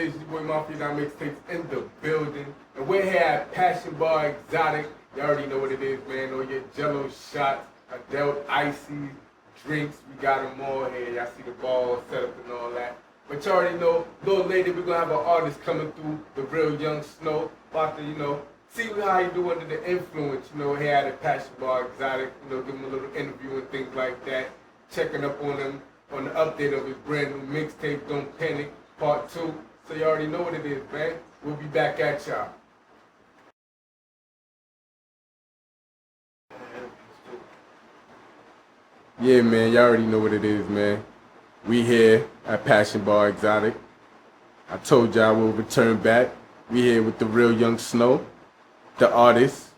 is? Your boy Mafia Now Mixtapes in the building. And we're here at Passion Bar Exotic. You already know what it is, man. All your Jello shots, adult icy drinks. We got them all here. Y'all see the ball set up and all that. But you already know, a little later we're going to have an artist coming through, the real Young Snow. About to, see how he do under the influence, here at the Passion Bar Exotic. Give him a little interview and things like that. Checking up on him on the update of his brand new mixtape, Don't Panic, Part 2. So you already know what it is, man. We'll be back at y'all. Yeah, man, y'all already know what it is, man. We here at Passion Bar Exotic. I told y'all we'll return back. We here with the real Young Snow, the artist.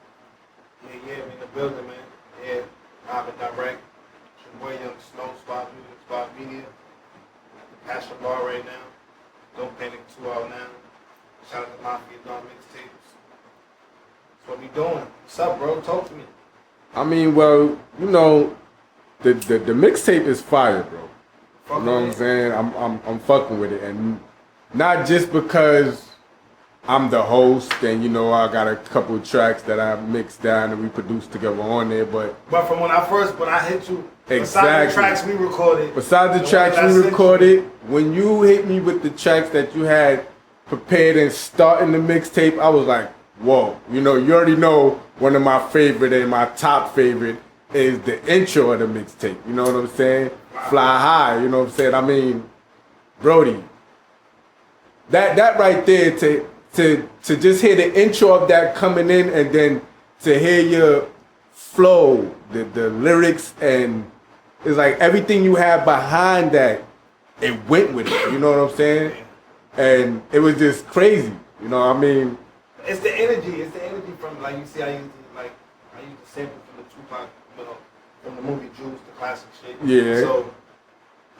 Yeah, I'm in the building, man. Yeah, live and direct. It's your boy Young Snow, Spot Music, Spot Media. At the Passion Bar right now. Don't Panic 2 out now. Shout out to Mafia Now Mixtapes. That's what we doing. What's up, bro? Talk to me. I mean, well, the mixtape is fire, bro. You know what I'm saying? I'm fucking with it, and not just because I'm the host and I got a couple of tracks that I mixed down and we produced together on there, but from when I hit you, exactly. Besides the tracks we recorded, when you hit me with the tracks that you had prepared and starting the mixtape, I was like, whoa. You already know one of my favorite and my top favorite is the intro of the mixtape. You know what I'm saying? Wow. Fly High, you know what I'm saying? I mean, Brody, that right there to just hear the intro of that coming in and then to hear your flow, the lyrics, and it's like everything you have behind that, it went with it. You know what I'm saying? And it was just crazy. You know what I mean? It's the energy. It's the energy from, like, you see, I used to sample from the Tupac, from the movie Juice, the classic shit. Yeah. So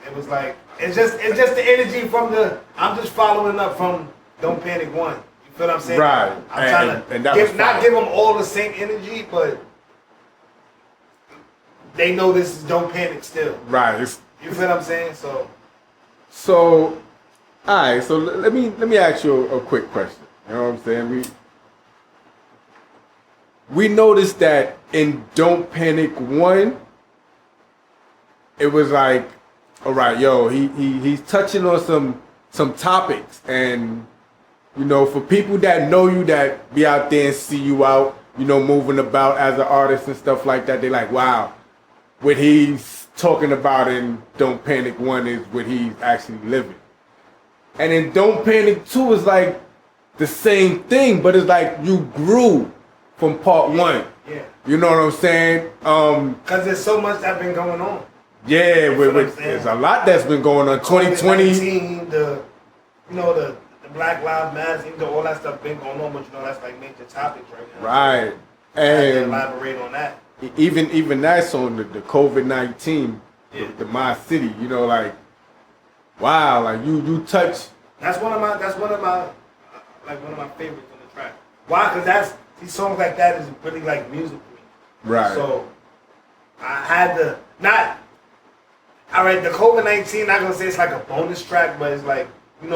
it was like it's just the energy from I'm just following up from Don't Panic 1. You feel what I'm saying? Right. I'm trying to not give them all the same energy, but they know this is Don't Panic still. Right. You feel what I'm saying? So, all right. So let me ask you a quick question. You know what I'm saying? We noticed that in Don't Panic 1, it was like, all right, yo, he's touching on some topics, and for people that know you, that be out there and see you out, moving about as an artist and stuff like that, they like, wow, what he's talking about in Don't Panic 1 is what he's actually living. And in Don't Panic 2 is like the same thing, but it's like you grew from part 1. Yeah. You know what I'm saying? Because there's so much that's been going on. Yeah, there's a lot that's been going on. 2020. The Black Lives Matter, all that stuff been going on, but that's like major topics right now. Right. And elaborate on that. Even that's on the COVID-19, yeah. the My City, like, wow, like you touch. That's one of my favorites on the track. Why? Because these songs like that is really like music to me. Right. So I had to the COVID-19, not gonna say it's like a bonus track, but it's like, when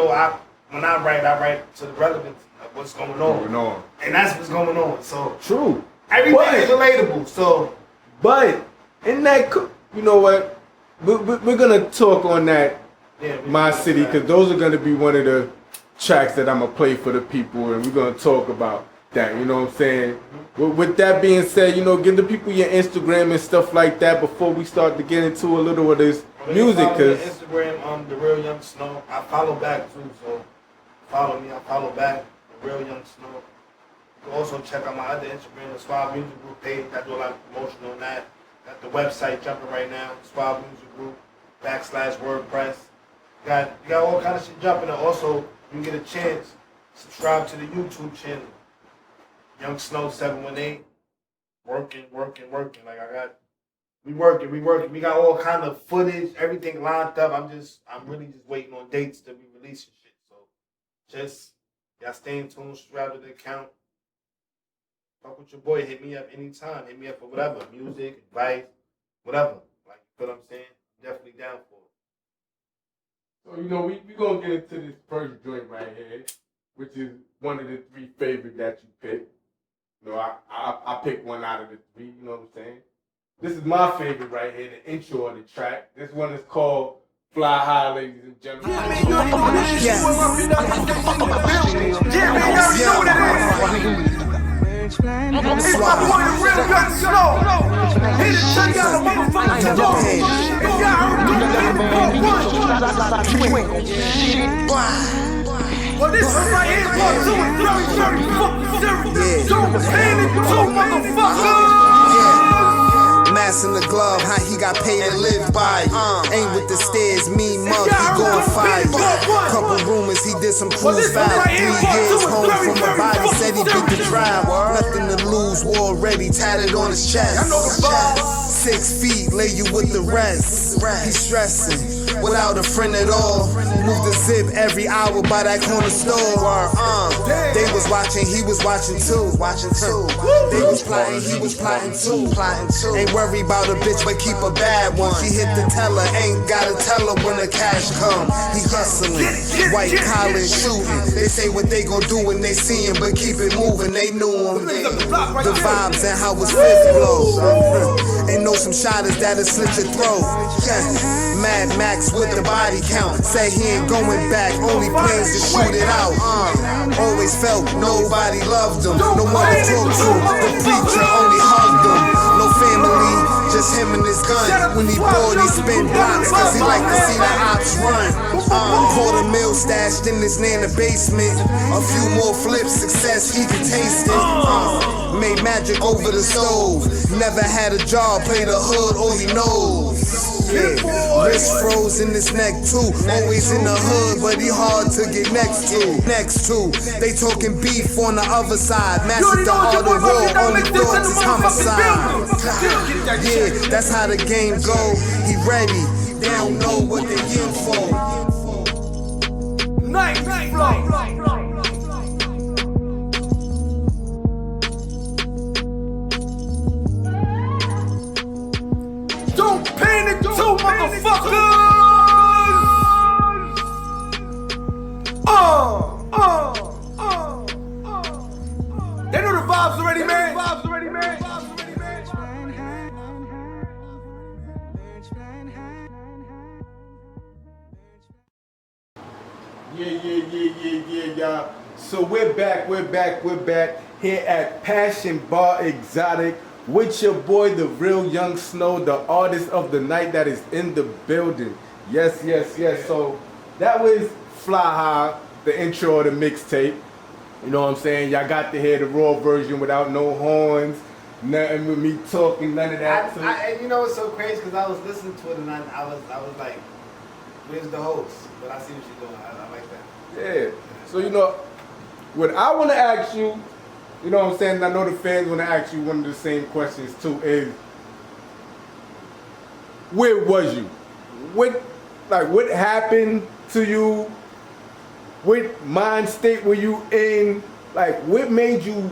I write to the relevance of what's going on. And that's what's going on. So true. Everything is relatable. So, but in that, you know what? We're gonna talk on that. Yeah, My City, because those are gonna be one of the tracks that I'm gonna play for the people, and we're gonna talk about that. You know what I'm saying? Mm-hmm. With that being said, give the people your Instagram and stuff like that before we start to get into a little of this music. Cause Instagram, the real Young Snow. I follow back too, so follow me. I follow back the real Young Snow. You can also check out my other Instagram, the Swab Music Group page. I do a lot of promotion on that. Got the website jumping right now, Swab Music Group /WordPress. You got all kind of shit jumping. And also, you get a chance, subscribe to the YouTube channel, Young Snow 718. Working. Like we working. We got all kind of footage, everything lined up. I'm really just waiting on dates to be released and shit. So, y'all stay in tune, subscribe to the account. Fuck with your boy, hit me up anytime. Hit me up for whatever, music, advice, whatever. Like, you feel what I'm saying? I'm definitely down for it. So, you know, we going to get into this first joint right here, which is one of the 3 favorite that you picked. You know, I picked one out of the 3, you know what I'm saying? This is my favorite right here, the intro of the track. This one is called Fly High, ladies and gentlemen. Yeah, man, you already know this shit. Yeah, man, you already know what it is. It's my boy, the real young Snow. Here to tell y'all the motherfucking story. If y'all heard the well, this one right here, part 2 is very, very fucking serious. Don't panic, motherfuckers. Mass in the glove, how he got paid to live by. Ain't with the stairs, me mug, he going fire. Couple rumors, he did some cruise foul. 3 years home from a body, said he beat the drive. Nothing to lose, war ready, tatted on his chest. 6 feet, lay you with the rest. He stressing, without a friend at all. Move the zip every hour by that corner store. They was watching, he was watching too. They was plotting, he was plotting too. Ain't worry about a bitch, but keep a bad one. She hit the teller, ain't gotta tell her when the cash come. He hustling, white collar shooting. They say what they gon' do when they see him, but keep it moving. They knew him. The vibes and how his fist blow. And know some shotters that'll slit your throat. Mad Max with the body count. Say he ain't going back, only plans to shoot it out. Always felt nobody loved him. No one to talk to. The preacher only hugged him. No family, just him and his gun. When he bored, he spin blocks, cause he like to see the ops run. $250,000 stashed in his nana basement. A few more flips, success, he can taste it. Made magic over the stove. Never had a job, play the hood, all he knows. Yeah, wrist froze in his neck too. Always in the hood, but he hard to get next to. They talking beef on the other side. Master the art of war, only thoughts is homicide. Yeah, that's how the game go. He ready, they don't know what they in for. Night flow. Don't panic too, motherfuckers! They know the vibes already, man. Yeah, y'all. So we're back here at Passion Bar Exotic with your boy, the real Young Snow, the artist of the night that is in the building. Yes. So that was Fly High, the intro of the mixtape. You know what I'm saying? Y'all got to hear the raw version without no horns, nothing with me talking, none of that. And you know what's so crazy? Because I was listening to it and I was like, where's the host? But I see what you're doing. I like that. Yeah. So, you know, what I want to ask you, you know what I'm saying? I know the fans want to ask you one of the same questions too, is where was you? What happened to you? What mind state were you in? Like, what made you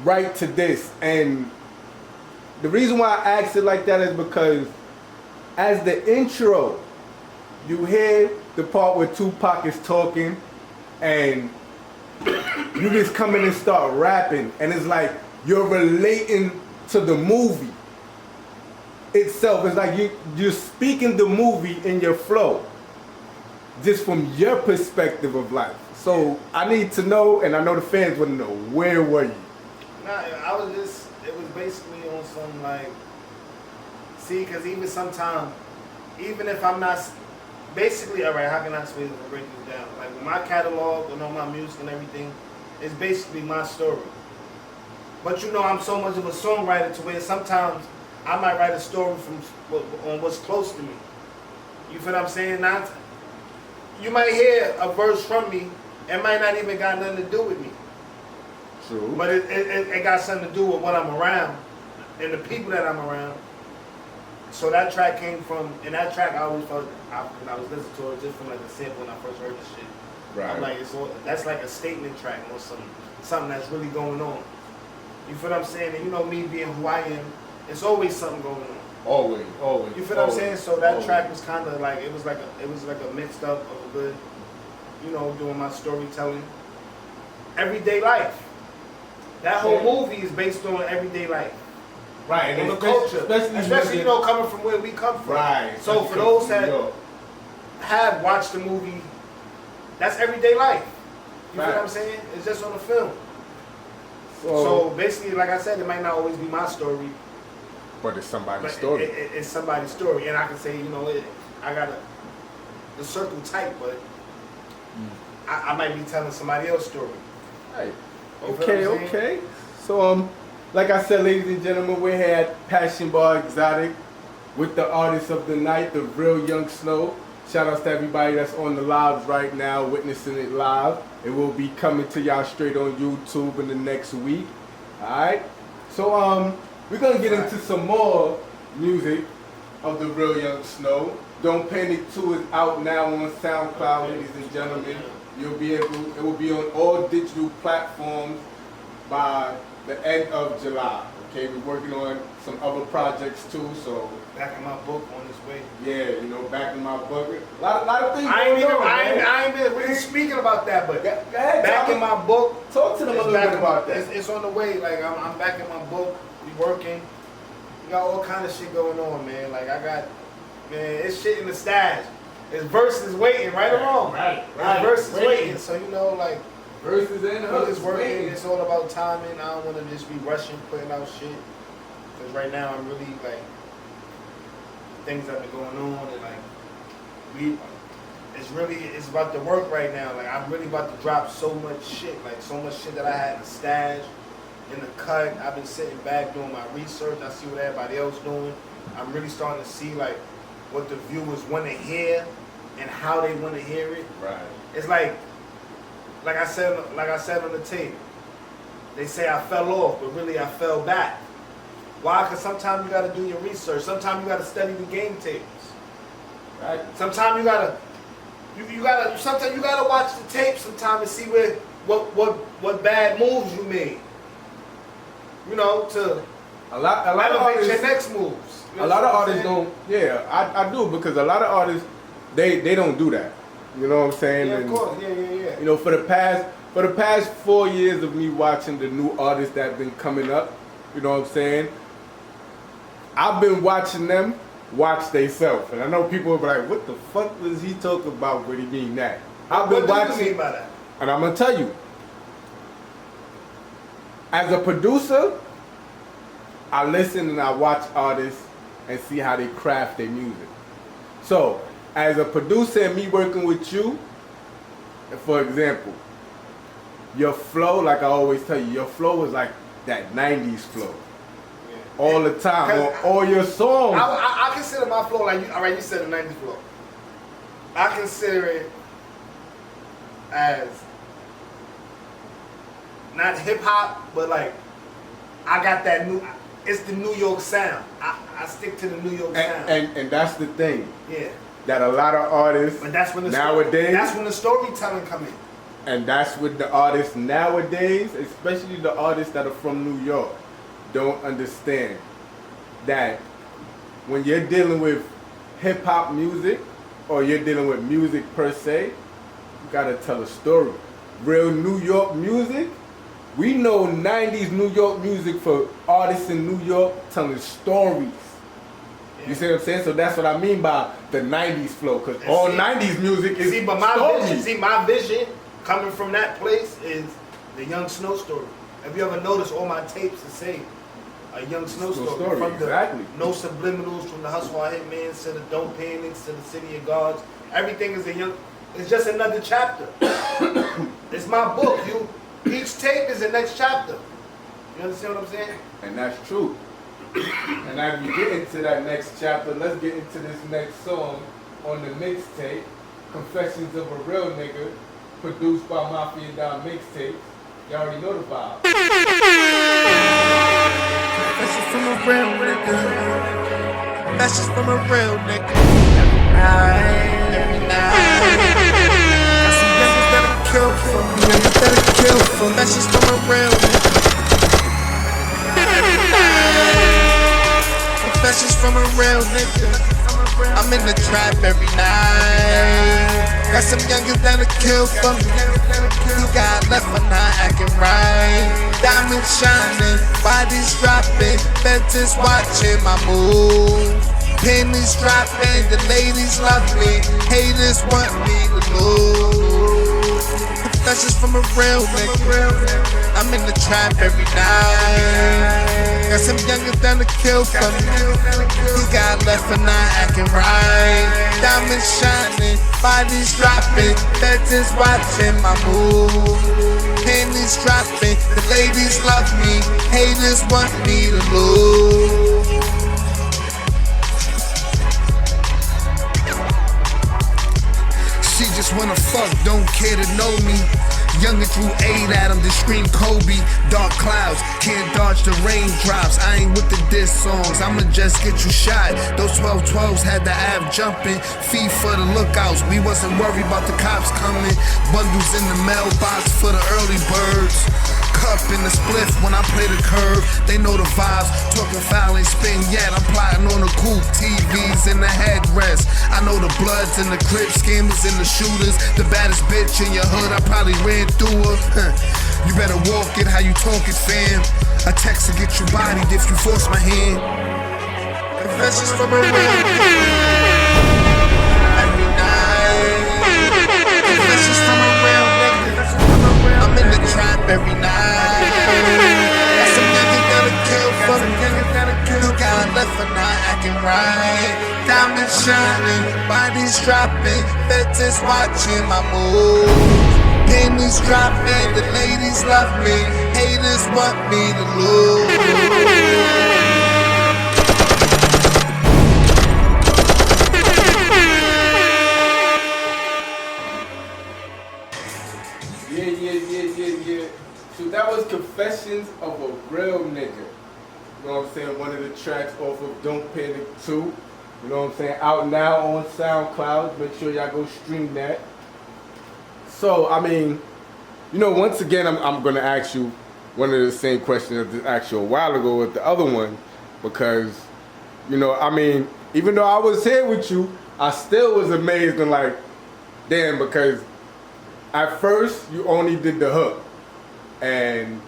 write to this? And the reason why I asked it like that is because as the intro, you hear the part where Tupac is talking and you just come in and start rapping, and it's like you're relating to the movie itself. It's like you're speaking the movie in your flow, just from your perspective of life. So I need to know, and I know the fans want to know, where were you? Nah, it was basically on some like, see, because even sometimes, even if I'm not, basically, all right, how can I explain this and break this down? Like, with my catalog and all my music and everything, it's basically my story. But you know, I'm so much of a songwriter to where sometimes I might write a story on what's close to me. You feel what I'm saying? Not, you might hear a verse from me, it might not even got nothing to do with me. True. But it got something to do with what I'm around and the people that I'm around. So that track came from, and that track I always felt, when I was listening to it, just from like the sample when I first heard this shit. Right. I'm like, that's like a statement track or something that's really going on. You feel what I'm saying? And you know me being who I am, it's always something going on. Always. You feel what I'm saying? So that track was kind of like it was like a mixed up of a good, you know, doing my storytelling. Everyday life. That whole movie is based on everyday life. Right, and the culture, especially you know, coming from where we come from. Right. So for those that have watched the movie, that's everyday life. You feel what I'm saying? It's just on the film. So basically, like I said, it might not always be my story, but it's somebody's story. It's somebody's story, and I can say, you know, I got the circle tight, but I might be telling somebody else's story. Right. Okay. So like I said, ladies and gentlemen, we had Passion Bar Exotic with the artist of the night, the real Young Snow. Shout outs to everybody that's on the lives right now, witnessing it live. It will be coming to y'all straight on YouTube in the next week. Alright? So we're gonna get into some more music of the real Young Snow. Don't Panic 2 is out now on SoundCloud, ladies and gentlemen. It will be on all digital platforms by the end of July. Okay, we're working on some other projects too, so back in my book on its way. Yeah, you know, back in my book. A lot of things. I ain't been really speaking about that, but go ahead, back in my book. Talk to them a little bit about that. It's on the way. Like I'm back in my book. We working. We got all kind of shit going on, man. Like it's shit in the stash. It's verses waiting, right or wrong. Right. Verses waiting. So you know, like. Verses in hooks. It's working. It's all about timing. I don't want to just be rushing, putting out shit. Because right now I'm really like things that been going on and like it's about the work right now. Like I'm really about to drop so much shit. Like so much shit that I had in the stash, in the cut. I've been sitting back doing my research. I see what everybody else doing. I'm really starting to see like what the viewers want to hear and how they want to hear it. Right. It's like I said on the tape, they say I fell off, but really I fell back. Why? Because sometimes you got to do your research. Sometimes you got to study the game tapes. Right. Sometimes you gotta watch the tape sometimes to see what bad moves you made. You know, to a lot of artists, your next moves. You know a lot of artists don't. Yeah, I do, because a lot of artists they don't do that. You know what I'm saying? Yeah, of course. Yeah. You know, for the past 4 years of me watching the new artists that have been coming up, you know what I'm saying? I've been watching them watch theyself. And I know people will be like, what the fuck was he talking about when he mean that? I've been watching. What do you mean by that? And I'm going to tell you. As a producer, I listen and I watch artists and see how they craft their music. So, as a producer and me working with you, for example, your flow, like I always tell you, your flow is like that 90s flow. Yeah. All the time, on all your songs. I consider my flow like you. All right, you said the 90s flow. I consider it as not hip hop, but like I got that new. It's the New York sound. I stick to the New York sound. And that's the thing. Yeah. That a lot of artists nowadays. That's when the storytelling come in. And that's what the artists nowadays, especially the artists that are from New York, don't understand. That when you're dealing with hip hop music or you're dealing with music per se, you gotta tell a story. Real New York music, we know 90s New York music for artists in New York telling stories. You see what I'm saying? So that's what I mean by the 90s flow, because all 90s music is stories. My vision coming from that place is the Young Snow story. Have you ever noticed all my tapes that say a Young Snow story? From exactly. No subliminals, from the Hustle I Hitman to the Don't Panic to the City of Gods. Everything is it's just another chapter. It's my book. Each tape is the next chapter. You understand what I'm saying? And that's true. And as we get into that next chapter, let's get into this next song on the mixtape, Confessions of a Real Nigga, produced by Mafia Don Mixtapes. You already know the vibe. Confessions from a real nigga. Confessions from a real nigga. Every night. Got some niggas that'll kill for me. Niggas that'll kill for me. Confessions from a real nigga. Confessions Confessions from a real nigga. I'm in the trap every night. Got some youngins that'll kill for me. He got left for not acting right. Diamonds shining, bodies dropping, feds watching my moves. Pennies dropping, the ladies love me, haters want me to lose. Confessions from a real nigga. I'm in the trap every night. Got some youngins that'll kill for me. He got left for not acting right. Diamonds shining, bodies dropping, feds watching my moves. Pennies dropping, the ladies love me, haters want me to lose. She just wanna fuck, don't care to know me. Youngin' threw 8 at him to scream Kobe. Dark clouds, can't dodge the raindrops. I ain't with the diss songs, I'ma just get you shot. Those 12-12s had the Av jumping. Feet for the lookouts, we wasn't worried about the cops coming. Bundles in the mailbox for the early birds. Cup in the spliff when I play the curve. They know the vibes, talking foul ain't spin yet. I'm plotting on the coupe, TVs in the headrest. I know the bloods and the Crips, scammers and the shooters. The baddest bitch in your hood, I probably ran through her. You better walk it how you talk it, fam. A text to get you bodied if you force my hand. Confessions from a real every night. Confessions from a real nigga. I'm in the trap every night. Got some niggas that'll kill for me. You got left for not acting right. Diamonds shining, bodies dropping, feds watching my moves. Pennies dropping, the ladies love me, haters want me to lose. Yeah. So that was Confessions of a Real Nigga. You know what I'm saying? One of the tracks off of Don't Panic 2. You know what I'm saying? Out now on SoundCloud. Make sure y'all go stream that. So, I mean, you know, once again, I'm going to ask you one of the same questions that I asked you a while ago with the other one. Because, you know, I mean, even though I was here with you, I still was amazed and like, damn, because at first, you only did the hook. And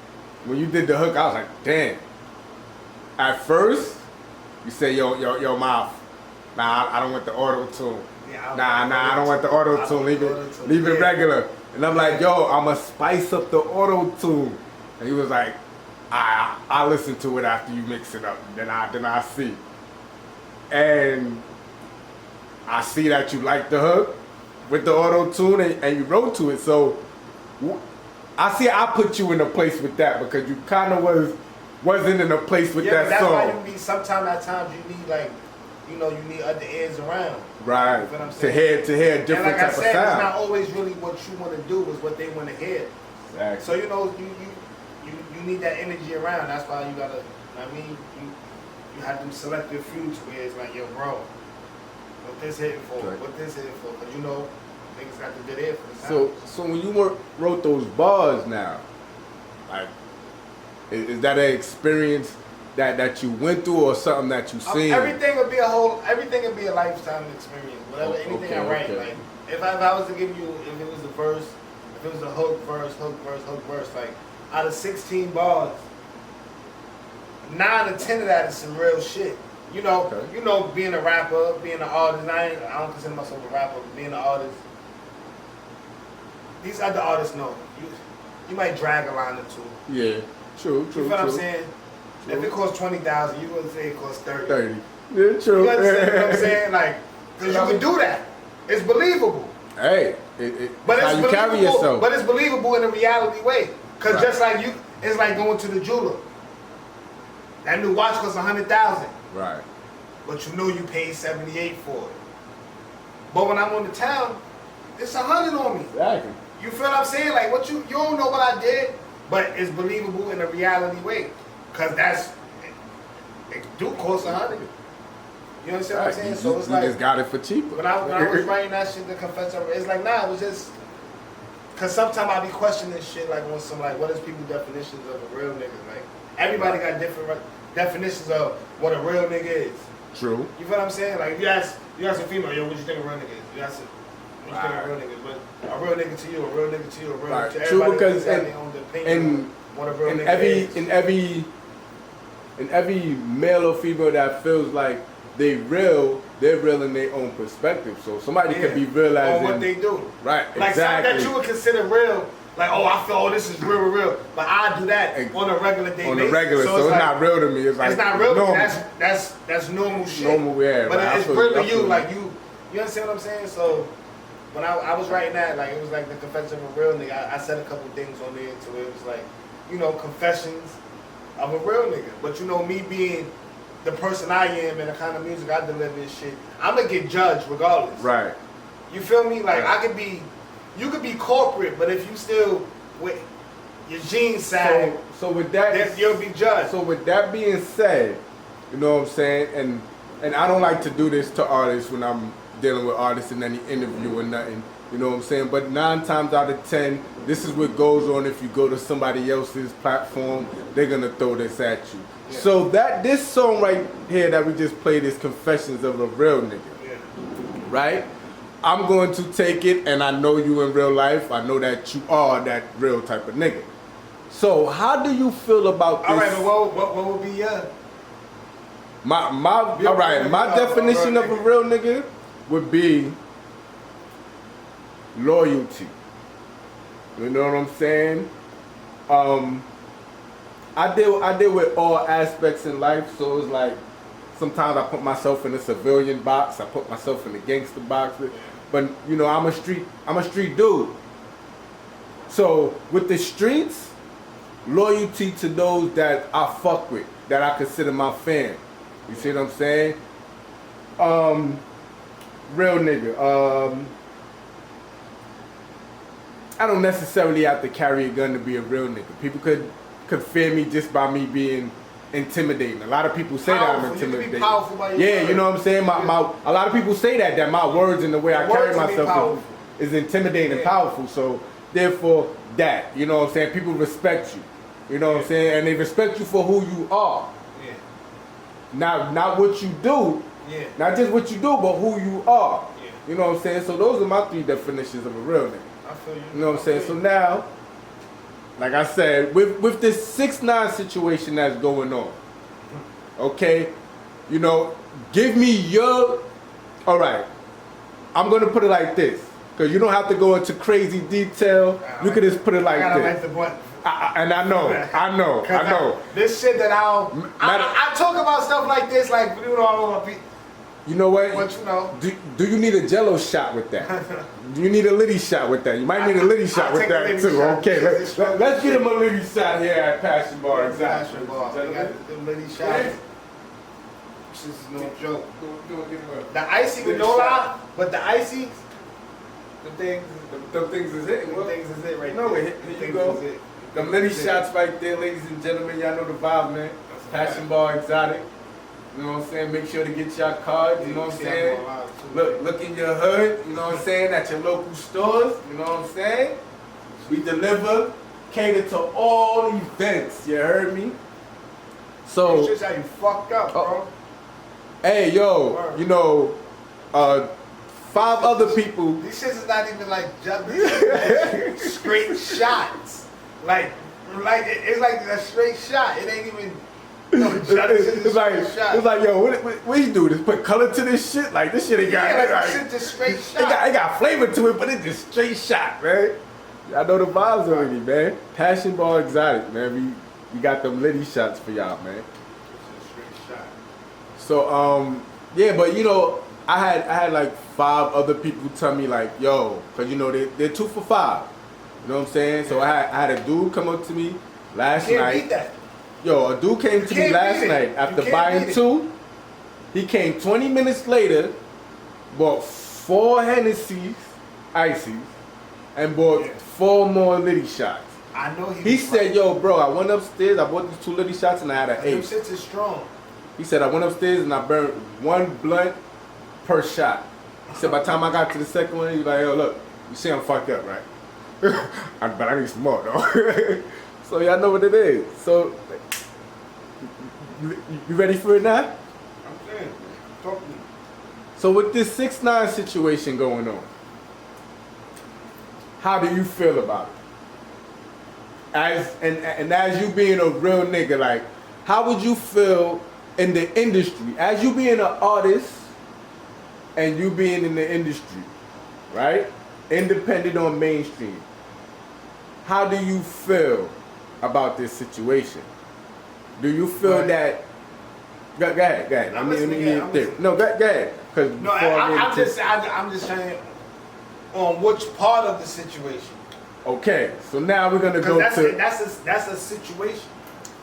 when you did the hook, I was like, damn. At first, you say, yo, mouth. Nah, I don't want the auto-tune. Yeah, I don't want the auto-tune. Leave it regular. And I'm like, yo, I'ma spice up the auto-tune. And he was like, I listen to it after you mix it up. Then I see. And I see that you like the hook with the auto-tune and you wrote to it. So I see I put you in a place with that because you kind of wasn't in a place with that that's song. Why you need, sometimes at times you need like, you know, you need other ears around. Right. You know what I'm to hear a different and like type I said, of sound. it's not always really what you want to do, it's what they want to hear. Exactly. So you know, you need that energy around. That's why you gotta, I mean, you have them selective few to where it's like, yo, bro, what this hitting for? Right. What this hitting for? Because you know, niggas got the good ear for the sound. So when you wrote those bars now, like, is that an experience that you went through or something that you seen? Everything would be a lifetime experience. Whatever, anything I write. Like, if I was to give you, if it was the verse, if it was a hook verse, like, out of 16 bars, 9 or 10 of that is some real shit. You know, being a rapper, being an artist, I don't consider myself a rapper, but being an artist, these other artists know. You might drag a line or two. Yeah, true. You know what I'm saying? True. If it costs 20,000, you wouldn't say it costs 30. 30. Yeah, true. You understand what I'm saying? Like, because you can do that. It's believable. Hey, but it's how you carry yourself. But it's believable in a reality way. Because just like you, it's like going to the jeweler. That new watch costs 100,000. Right. But you know you paid 78 for it. But when I'm on the town, it's 100 on me. Exactly. You feel what I'm saying? Like, what you don't know what I did, but it's believable in a reality way. Because it do cost 100. You understand what I'm saying? So it's like, you just got it for cheaper. When I was writing that shit, the confession, it's like, nah, it was just, because sometimes I be questioning shit, like, when some, like, what is people's definitions of a real nigga? Like, everybody got different definitions of what a real nigga is. True. You feel what I'm saying? Like you ask a female, yo, what you think a real nigga is? You ask a, what you think a real nigga is? But a real nigga to you, a real nigga to you, a real nigga to everybody. True, because have their own opinion on what a real nigga is. In every male or female that feels like they're real in their own perspective. So somebody could be realizing on what they do. Right, like exactly. Something that you would consider real. Like, oh, I feel, this is real. But I do that on a regular day basis. On a regular, so it's like, not real to me. It's like, it's not real normal. to me. That's normal shit. Normal, yeah. But right. it's real to you. Like, you understand what I'm saying? So, when I was writing that, like, it was like the confession of a real nigga. I said a couple things on there to it. It was like, you know, confessions of a real nigga. But, you know, me being the person I am and the kind of music I deliver and shit, I'm going to get judged regardless. Right. You feel me? Like, right. You could be corporate, but if you still with your jeans sag, so with that, then you'll be judged. So with that being said, you know what I'm saying, and I don't like to do this to artists when I'm dealing with artists in any interview or nothing, you know what I'm saying. But 9 times out of 10, this is what goes on if you go to somebody else's platform, they're gonna throw this at you. Yeah. So this song right here that we just played is Confessions of a Real Nigga, right? I'm going to take it, and I know you in real life. I know that you are that real type of nigga. So how do you feel about this? All right, but what would be my definition of a real nigga would be loyalty. You know what I'm saying? I deal with all aspects in life, so it's like sometimes I put myself in the civilian box, I put myself in the gangster box. But you know, I'm a street dude. So with the streets, loyalty to those that I fuck with, that I consider my fan. You see what I'm saying? Real nigga. I don't necessarily have to carry a gun to be a real nigga. People could fear me just by me being intimidating. A lot of people say that I'm intimidating. You can be powerful by your words. You know what I'm saying? A lot of people say that my words and the way I carry myself is intimidating and powerful. So therefore, that, you know what I'm saying? People respect you. You know what I'm saying? And they respect you for who you are. Not what you do. Not just what you do, but who you are. You know what I'm saying? So those are my 3 definitions of a real nigga. I feel you. You know what I'm saying? So now, like I said, with this 6ix9ine situation that's going on, okay, you know, give me your, all right, I'm going to put it like this, because you don't have to go into crazy detail. You could just put it like this. Like the button. And I know. This shit that I talk about stuff like this, like, you know, I don't want to be. You know what? But you know. Do you need a Jello shot with that? Do you need a Liddy shot with that? You might need a Liddy shot with that too. Okay, let's get him a Liddy shot here at Passion Bar. Exactly. Passion Bar. We got the Liddy shots. This is no joke. The icy with no lie, but the icy, the things is it. The things is it right there. Here you go. The Liddy shots right there, ladies and gentlemen. Y'all know the vibe, man. Passion Bar Exotic. You know what I'm saying? Make sure to get your cards, you know what I'm saying? Look in your hood, you know what I'm saying? At your local stores, you know what I'm saying? We deliver, cater to all events, you heard me? So it's just how you fucked up, bro. Hey, yo, you know, 5 other people. These shits is not even like straight shots. Like it's like a straight shot. It ain't even. No, it's like, yo, what you do? Just put color to this shit? Like, this shit ain't got, shit just straight shot. It got flavor to it, but it's just straight shot, man. I know the vibes already, man. Passion Bar Exotic, man. We got them Liddy shots for y'all, man. It's a straight shot. So, yeah, but you know, I had like 5 other people tell me like, yo, cause you know they're 2 for 5. You know what I'm saying? So I had a dude come up to me last night. Beat that. Yo, a dude came to me last night after buying 2. He came 20 minutes later, bought 4 Hennessy's, ices, and bought 4 more Liddy shots. I know he said, yo, bro, I went upstairs, I bought these 2 Liddy shots, and I had an 8. Them shits is strong. He said, I went upstairs and I burned 1 blunt per shot. He said, by the time I got to the second one, he's like, yo, look, you see I'm fucked up, right? But I need some more, though. So y'all know what it is. So, you ready for it now? I'm saying. Talk to me. So with this 6ix9ine situation going on, how do you feel about it? As you being a real nigga, like, how would you feel in the industry? As you being an artist and you being in the industry, right? Independent or mainstream. How do you feel about this situation? Do you feel that? Go ahead. I'm listening. No, go ahead. No, I'm just saying on which part of the situation. Okay, so now we're gonna go that's to that's a situation.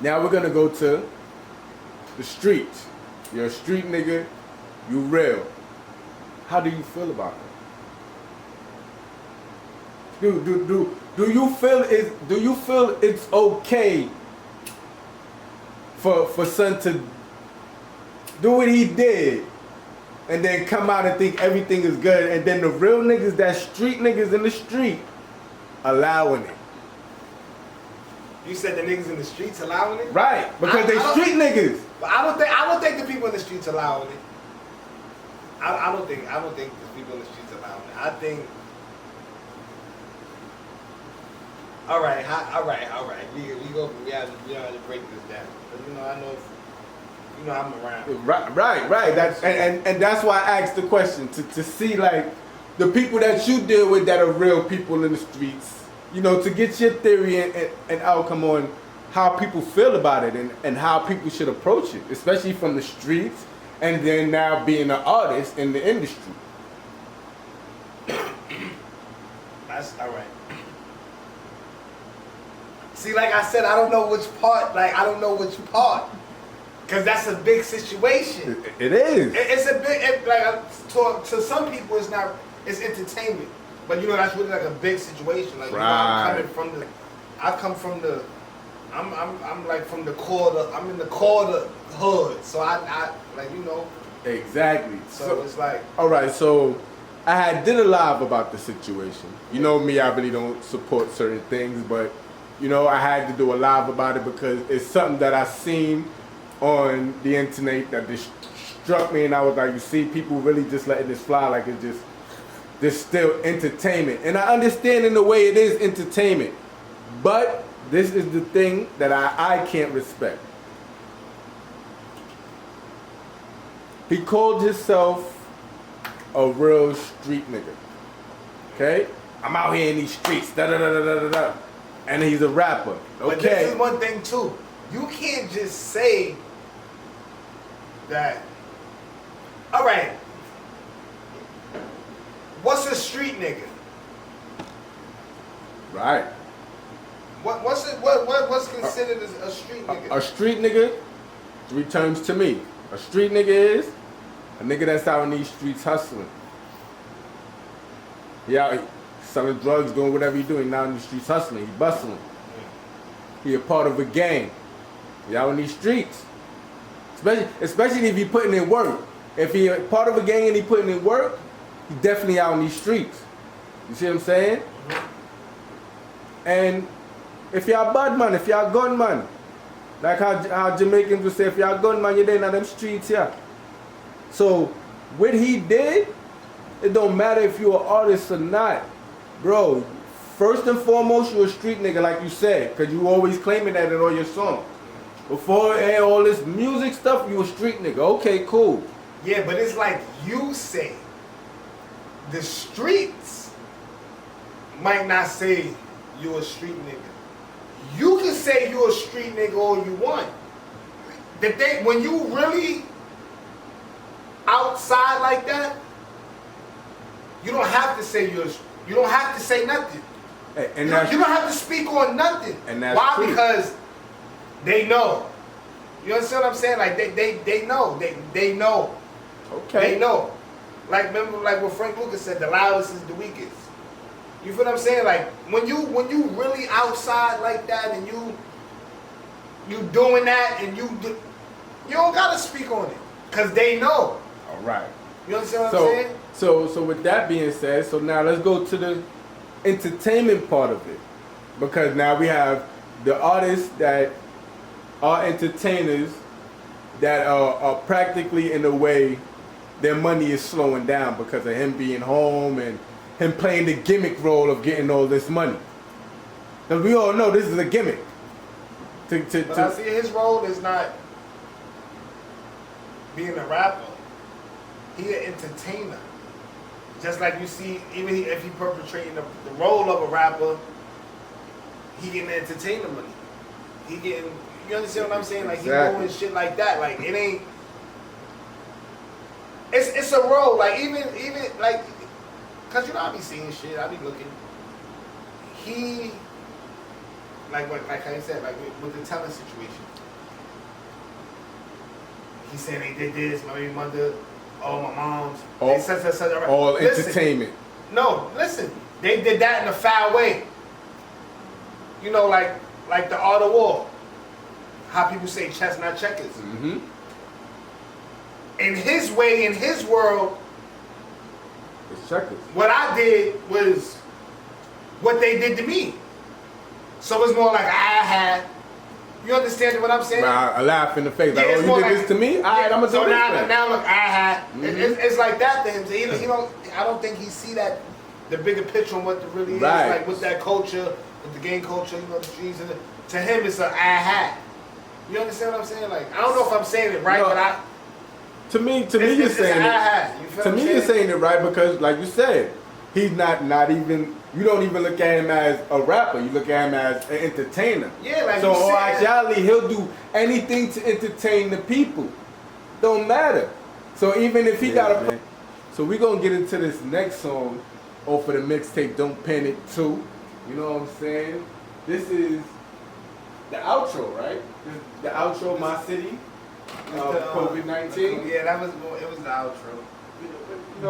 Now we're gonna go to the streets. You're a street nigga. You real. How do you feel about it? Do you feel it's okay for son to do what he did and then come out and think everything is good, and then the real niggas, that street niggas in the street, allowing it? You said the niggas in the streets allowing it? Right, because they street niggas. But I don't think the people in the streets allowing it. I don't think the people in the streets allowing it. I think. All right. We have to break this down. But I know. I'm around. Right. That's and that's why I asked the question to see, like, the people that you deal with that are real people in the streets. To get your theory and outcome on how people feel about it and how people should approach it, especially from the streets, and then now being an artist in the industry. That's all right. See, like I said, I don't know which part. Because that's a big situation. It is. It's a big, to some people, it's not. It's entertainment, but that's really like a big situation. Like, right. I'm like from the core. I'm in the core of the hood, so I Exactly. So it's like. All right, so I did a live about the situation. You know me, I really don't support certain things, but I had to do a live about it because it's something that I seen on the internet that just struck me, and I was like, you see, people really just letting this fly like it's just still entertainment. And I understand in a way it is entertainment, but this is the thing that I can't respect. He called himself a real street nigga. Okay? I'm out here in these streets, da-da-da-da-da-da. And he's a rapper. Okay. But this is one thing too. You can't just say that. All right. What's a street nigga? Right. What's considered as a street nigga? A street nigga, 3 terms to me. A street nigga is a nigga that's out in these streets hustling. He out selling drugs, doing whatever he doing, now in the streets hustling, he bustling. He a part of a gang. He out in these streets. Especially if he putting in work. If he a part of a gang and he putting in work, he definitely out in these streets. You see what I'm saying? And if y'all bad man, if y'all gunman, like how Jamaicans would say, if y'all gunman, you're there in them streets here. So what he did, it don't matter if you're an artist or not. Bro, first and foremost, you're a street nigga, like you said, because you always claiming that in all your songs. Before all this music stuff, you a street nigga. Okay, cool. Yeah, but it's like you say, the streets might not say you a street nigga. You can say you a street nigga all you want. When you really outside like that, you don't have to say you don't have to say nothing. And you don't have to speak on nothing. And that's why? true. Because they know. You understand what I'm saying? Like they know. They know. Okay. They know. Like remember, like what Frank Lucas said, the loudest is the weakest. You feel what I'm saying? Like when you really outside like that and you doing that and you don't gotta speak on it because they know. All right. You understand what I'm saying? So with that being said, so now let's go to the entertainment part of it, because now we have the artists that are entertainers that are practically in a way their money is slowing down because of him being home and him playing the gimmick role of getting all this money. Because we all know this is a gimmick. But I see his role is not being a rapper. He an entertainer. Just like you see, even if he perpetrating the role of a rapper, he getting entertainer money. He getting, you understand what I'm saying? Like, exactly. He doing shit like that. Like, it ain't, it's a role. Like, even like, cause you know I be seeing shit, I be looking. He, like I said, like with the talent situation. He said they did this, my baby mother, all my moms. All entertainment. No, listen. They did that in a foul way. You know, like the art of war. How people say chess, not checkers. Mm-hmm. In his way, in his world, It's checkers. what I did was what they did to me. So it's more like I had. You understand what I'm saying? I laugh in the face. Like, Yeah, oh, it's you more did like- this to me? All right, I'm going to So do this. now look, I had. Mm-hmm. It's like that to him. So he don't. I don't think he see that the bigger picture on what it really is. Right. Like with that culture, with the gang culture, you know, the streets. And to him, it's a I had. You understand what I'm saying? Like, I don't know if I'm saying it right, No. but I. To me, you're It's saying I it. had. You feel To what me, I'm you're saying? saying it right because, like you said, he's not even. You don't even look at him as a rapper. You look at him as an entertainer. Yeah, like so you in said. actuality, he'll do anything to entertain the people. Don't matter. So even if he got a. So we're gonna get into this next song off of the mixtape. Don't Panic 2. You know what I'm saying? This is the outro, right? This is the outro, My City. COVID-19. Yeah, it was the outro.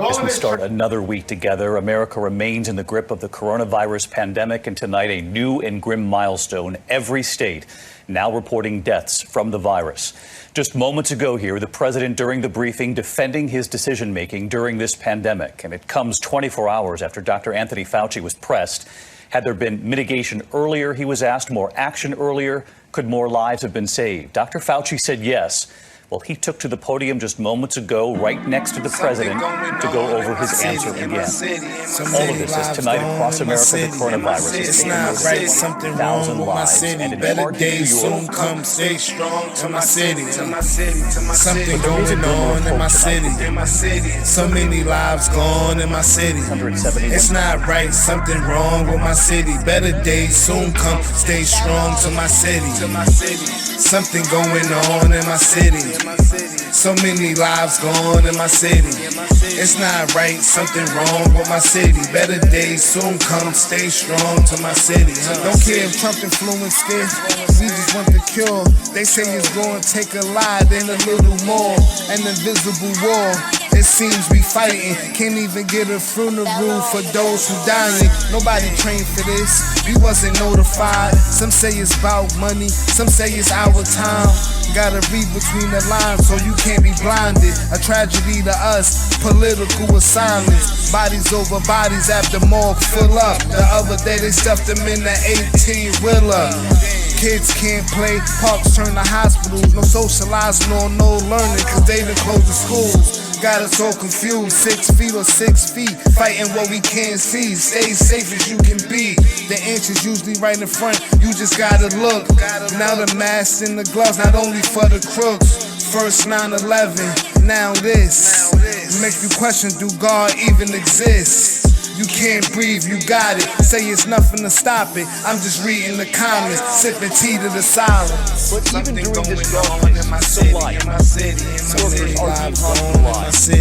As we start another week together, America remains in the grip of the coronavirus pandemic, and tonight a new and grim milestone. Every state now reporting deaths from the virus. Just moments ago here, the president during the briefing defending his decision-making during this pandemic, and it comes 24 hours after Dr. Anthony Fauci was pressed. Had there been mitigation earlier, he was asked, more action earlier, could more lives have been saved? Dr. Fauci said yes. Well, he took to the podium just moments ago, right next to the president, to go over his answer again. All of this as tonight across America, the coronavirus is taking more than 1,000 lives, and in parts of New York, come stay strong to my city. Something going on in my city. So many lives gone in my city. It's not right, something wrong with my city. Better days soon come, stay strong to my city. Something going on in my city. So many lives gone in my city. It's not right, something wrong with my city. Better days soon come, stay strong to my city. Don't care if Trump influenced it, we just want the cure. They say it's gonna take a lot and a little more. An invisible war, it seems we fighting. Can't even get a funeral for those who dying. Nobody trained for this, we wasn't notified. Some say it's about money, some say it's our time. Gotta read between the lines so you can't be blinded. A tragedy to us, political silence. Bodies over bodies after morgue fill up. The other day they stuffed them in the 18-wheeler. Kids can't play, parks turn to hospitals. No socializing or no learning, cause they done closed the schools. Got us all confused, 6 feet or 6 feet, fighting what we can't see. Stay safe as you can be. The answer's usually right in front, you just gotta look. Now the masks and the gloves, not only for the crooks. First 9/11, now this. Make you question, do God even exist? You can't breathe, you got it. Say it's nothing to stop it. I'm just reading the comments, sipping tea to the silence. but even during this dark time, so light, workers are being hospitalized.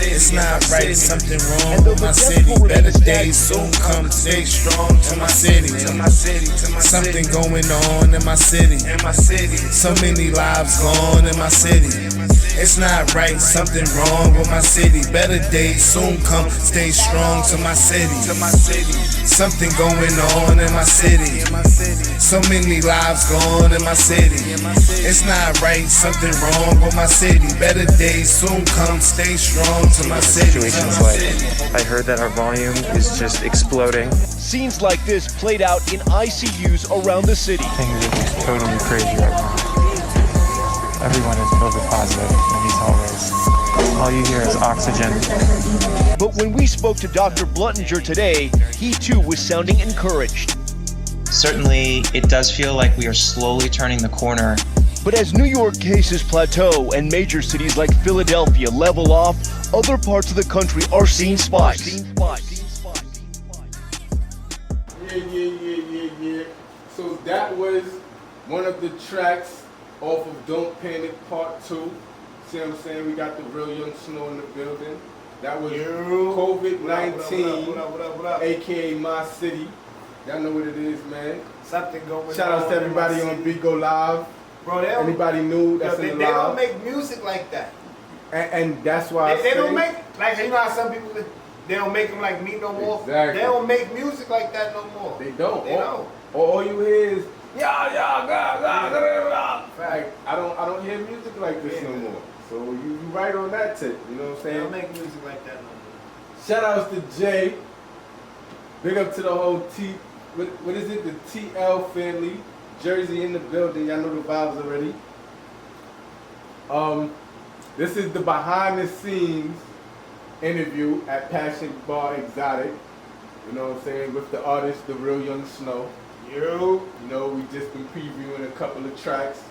It's not right, something wrong with my city. Better days soon come, stay strong to my city. Something going on in my city. So many lives gone in my city. It's not right, something wrong with my city. Better days soon come, stay strong to my city. Something going on in my city. So many lives gone in my city. It's not right, something wrong with my city. Better days soon come, stay strong to my city. Situations like I heard that our volume is just exploding. Scenes like this played out in ICUs around the city. Things are just totally crazy right now. Everyone is COVID positive in these hallways. All all you hear is oxygen. But when we spoke to Dr. Bluttinger today, he too was sounding encouraged. Certainly, it does feel like we are slowly turning the corner. But as New York cases plateau and major cities like Philadelphia level off, other parts of the country are seeing spikes. Yeah. So that was one of the tracks off of Don't Panic Part 2. See what I'm saying? We got the real Young Snow in the building. That was COVID-19, What up? aka My City. Y'all know what it is, man. Something going on. Shout out to everybody on Beat Go Live. Bro, anybody new that's in the they live. don't make music like that. And that's why they don't make, like, you know how some people, they don't make them like me no more? Exactly. They don't make music like that no more. They don't. They don't. All you hear is, like, I don't hear music like this no more. So you right on that tip, you know what I'm saying? They don't make music like that no more. Shout outs to Jay. Big up to the whole what is it? The TL family. Jersey in the building. Y'all know the vibes already. This is the behind the scenes interview at Passion Bar Exotic. You know what I'm saying? With the artist, the real Young Snow. You know, we just been previewing a couple of tracks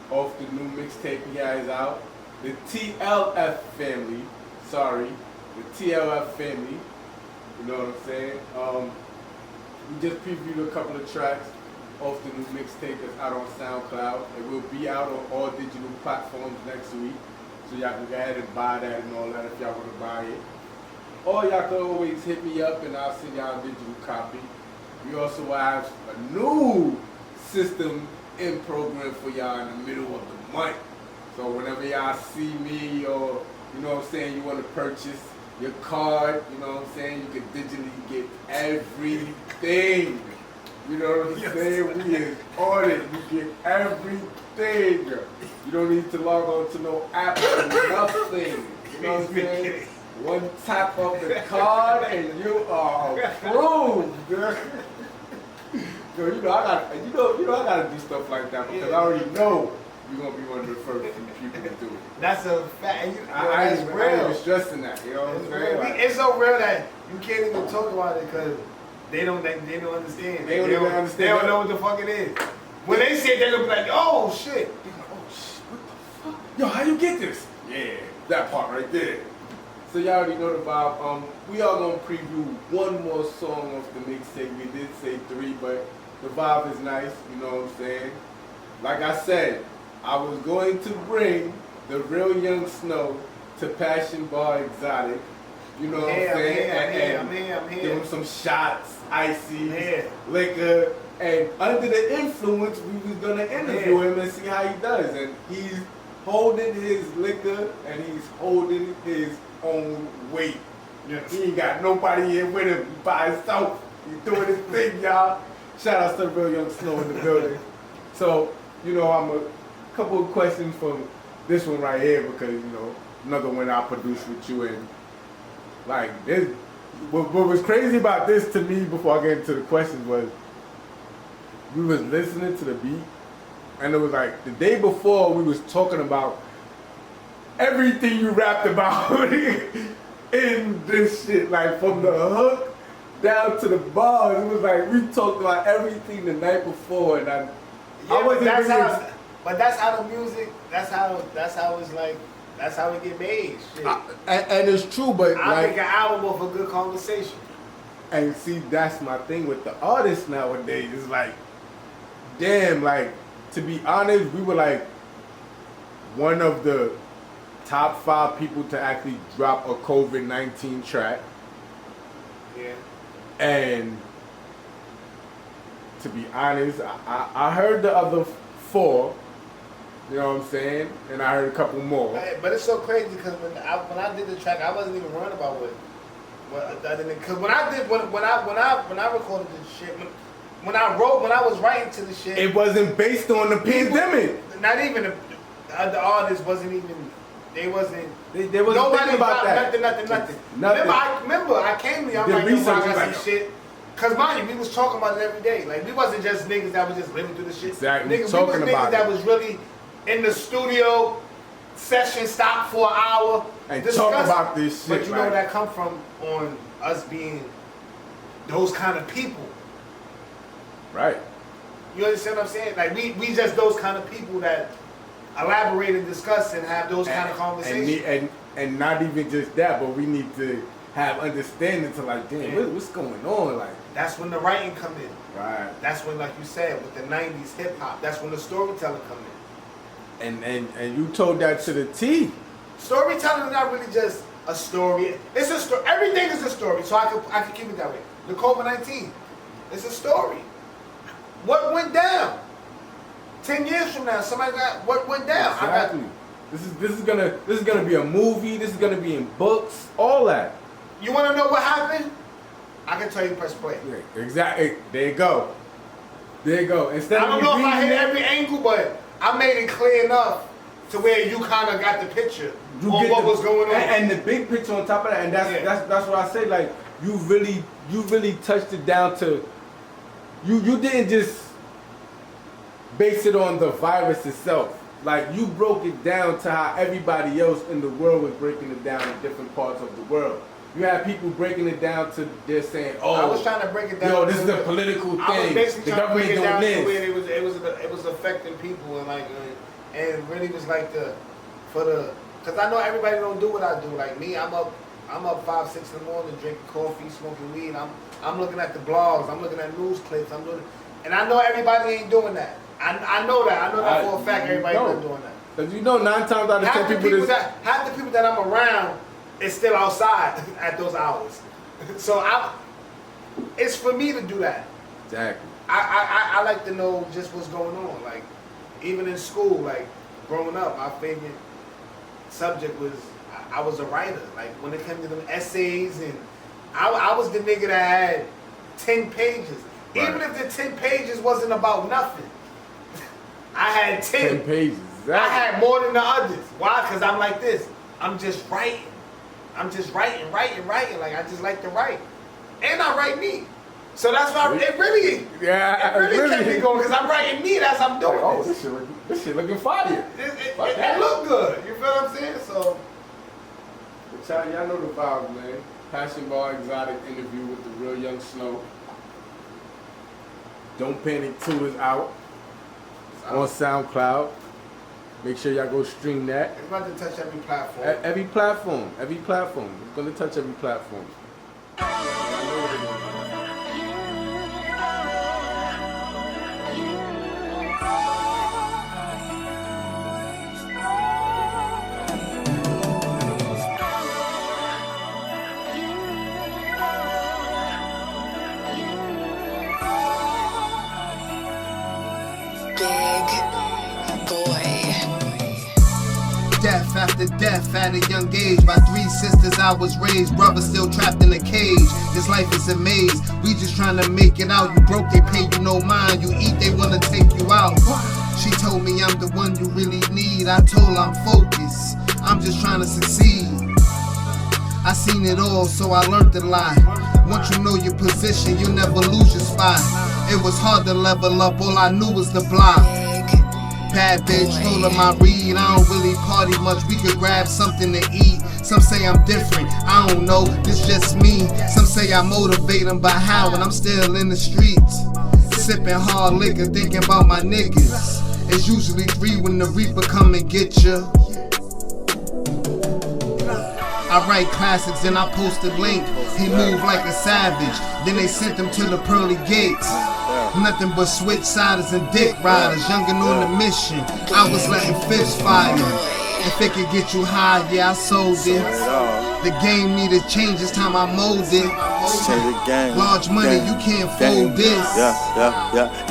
off the new mixtape he has out. The TLF family. Sorry. The TLF family. You know what I'm saying? We just previewed a couple of tracks off the new mixtape that's out on SoundCloud. It will be out on all digital platforms next week. So y'all can go ahead and buy that and all that if y'all want to buy it. Or y'all can always hit me up and I'll send y'all a digital copy. We also have a new system in program for y'all in the middle of the month. So whenever y'all see me or, you know what I'm saying, you want to purchase your card, you know what I'm saying, you can digitally get everything. You know what I'm saying? We is on it. You get everything. You don't need to log on to no app or nothing. You know what I'm saying? One tap of the card and you are approved. So you know I gotta do stuff like that because I already know you're gonna be one of the first few people to do it. That's a fact. I ain't even stressing that. You know what I'm saying? Like, it's so real that you can't even talk about it because they don't understand. They don't even understand. They don't know what the fuck it is. When they say it, they're gonna be like, oh shit. Oh shit, what the fuck? Yo, how you get this? Yeah, that part right there. So y'all already know the vibe. We are gonna preview one more song off the mixtape. We did say 3, but the vibe is nice, you know what I'm saying? Like I said, I was going to bring the real Young Snow to Passion Bar Exotic. You know what I'm saying? I'm here. Give him some shots, icy, liquor, and under the influence, we was gonna interview him and see how he does. And he's holding his liquor and he's holding his own weight. Yes. He ain't got nobody here with him. He by himself. He's doing his thing, y'all. Shout out to the real Young Snow in the building. So, you know, I'm a couple of questions from this one right here because, you know, another one I produced with you and like this. What was crazy about this to me before I get into the questions was we was listening to the beat and it was like the day before we was talking about everything you rapped about in this shit, like from the hook down to the bars. It was like we talked about everything the night before, and I wasn't really. But that's how the music. That's how it's like. That's how it get made. Shit. And it's true, but I make an album off a good conversation. And see, that's my thing with the artists nowadays. It's like, damn, like to be honest, we were like one of the top 5 people to actually drop a COVID-19 track. Yeah. And to be honest, I heard the other 4, you know what I'm saying? And I heard a couple more. But it's so crazy because when I did the track, I wasn't even worried about what I didn't. Because when I recorded this shit, when I was writing to the shit, it wasn't based on the pandemic. Not even the artists wasn't even. They wasn't nobody about that. Nothing. Remember, I came to you. I'm like, yo, I got some shit. Cause mind you, we was talking about it every day. Like we wasn't just niggas that was just living through the shit. Exactly. Niggas, we was niggas that was really in the studio, session stopped for an hour. and discuss talk about this shit. But you know where that come from on us being those kind of people. Right. You understand what I'm saying? Like we just those kind of people that elaborate and discuss and have those kind of conversations. And not even just that, but we need to have understanding to like, damn, what's going on? Like that's when the writing come in. Right. That's when, like you said, with the '90s hip hop, that's when the storytelling come in. And you told that to the T. Storytelling is not really just a story. It's a story. Everything is a story. So I can keep it that way. The COVID-19, it's a story. What went down? 10 years from now, somebody got what went down. Exactly. This is gonna be a movie. This is gonna be in books. All that. You want to know what happened? I can tell you press play. Yeah, exactly. There you go. There you go. Instead I don't of know if I hit that, every angle, but I made it clear enough to where you kind of got the picture on what was going on. And the big picture on top of that, and that's what I say. Like you really touched it down to. You didn't just base it on the virus itself. Like you broke it down to how everybody else in the world was breaking it down in different parts of the world. You had people breaking it down to they're saying, "Oh, I was trying to break it down. Yo, this is a political thing. I was basically the trying to break it down this. to where it was affecting people and like and really was like because I know everybody don't do what I do. Like me, I'm up 5, 6 in the morning drinking coffee, smoking weed. I'm looking at the blogs. I'm looking at news clips. And I know everybody ain't doing that. I know that. I know that for a fact. Everybody not doing that. Because you know 9 times out of 10 people half the people that I'm around is still outside at those hours. So it's for me to do that. Exactly. I like to know just what's going on. Like even in school, like growing up, my favorite subject was I was a writer. Like when it came to them essays, and I was the nigga that had 10 pages. Right. Even if the 10 pages wasn't about nothing, I had 10 pages. Exactly. I had more than the others. Why? Because I'm like this. I'm just writing. I'm just writing. Like I just like to write, and I write me. So that's why it really kept me going because I'm writing me as I'm doing this. This shit looking fire. It look good. You feel what I'm saying? So. But y'all know the vibes, man. Passion Bar Exotic interview with the real Young Snow. Don't Panic 2 is out. It's on SoundCloud. Make sure y'all go stream that. It's about to touch every platform. Every platform. It's going to touch every platform. Death after death at a young age. By 3 sisters I was raised. Brother still trapped in a cage. This life is a maze. We just trying to make it out. You broke, they pay you no mind. You eat, they wanna take you out. She told me I'm the one you really need. I told her I'm focused. I'm just trying to succeed. I seen it all, so I learned to lie. Once you know your position, you'll never lose your spot. It was hard to level up, all I knew was the block. Bad bitch, told her my read. I don't really party much, we could grab something to eat. Some say I'm different, I don't know, this just me. Some say I motivate them, but how when I'm still in the streets? Sipping hard liquor, thinking about my niggas. It's usually 3 when the reaper come and get ya. I write classics, then I post a link. He moved like a savage, then they sent him to the pearly gates. Nothing but switch siders and dick riders, youngin' on the mission. I was letting fists fire. If it could get you high, yeah, I sold it. The game needed change, it's time I mold it. Large money, you can't fold this.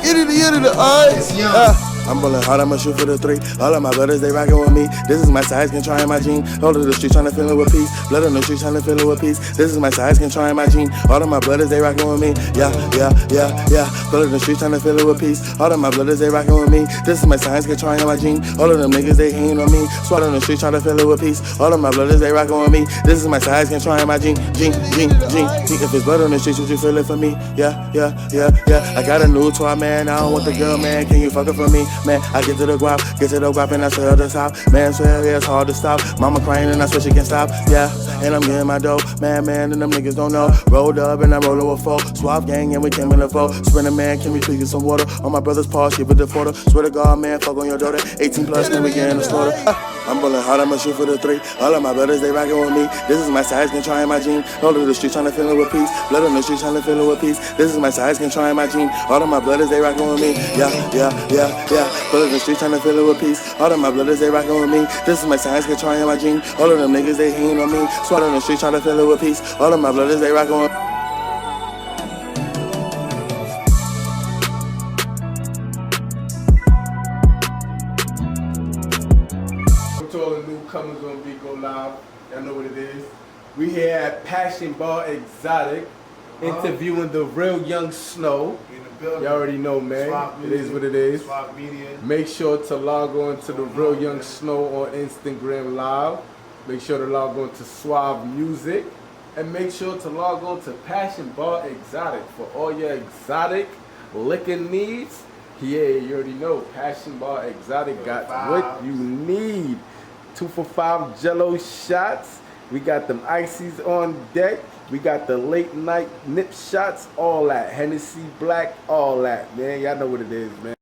Itty, alright. It's young. I'm rolling hard, I'ma shoot for the 3. All of my brothers, they rockin' with me. This is my size, can try my gene. Hold to the street, tryna fill it with peace. Blood on the street, tryna fill it with peace. This is my size, can try my gene. All of my brothers, they rockin' with me. Yeah. Blood on the street, tryna fill it with peace. All of my brothers, they rockin' with me. This is my size, can try my gene. All of them niggas, they hatin' on me. Swat on the street, tryna fill it with peace. All of my brothers, they rockin' with me. This is my size, can try my gene. Gene. If it's blood on the street, would you feel it for me? Yeah. I got a new toy, man. I don't want the girl, man. Can you fuck it for me? Man, I get to the guap and I swear to stop. Man, swear it's hard to stop. Mama crying and I swear she can't stop. Yeah, and I'm getting my dough. Man, and them niggas don't know. Rolled up and I'm rolling with four. Swap gang and we came in the four. Sprinter man, can we please get some water? On my brother's paw, shit with the photo. Swear to God, man, fuck on your daughter. 18 plus, then we get in the slaughter. I'm rolling hard, I'ma shoot for the 3. All of my brothers, they rockin' with me. This is my size, can try my jean. All of the streets tryna fill it with peace. Blood on the streets tryna fill it with peace. This is my size, can try my jean. All of my brothers, they rockin' with me. Yeah. Blood on the streets tryna fill it with peace. All of my brothers, they rockin' with me. This is my size, can try my jean. All of them niggas, they hating on me. Swat on the streets tryna fill it with peace. All of my brothers, they rockin' with me. To all the newcomers on Go Live, y'all know what it is. We here at Passion Bar Exotic, interviewing the real Young Snow. In the building. You already know, man. Swap It is what it is. Swap Media. Make sure to log on to the real Young Snow on Instagram Live. Make sure to log on to Suave Music. And make sure to log on to Passion Bar Exotic for all your exotic liquor needs. Yeah, you already know. Passion Bar Exotic got what you need. 2 for $5 Jello shots. We got them ices on deck. We got the late night nip shots, all that. Hennessy Black, all that, man. Y'all know what it is, man.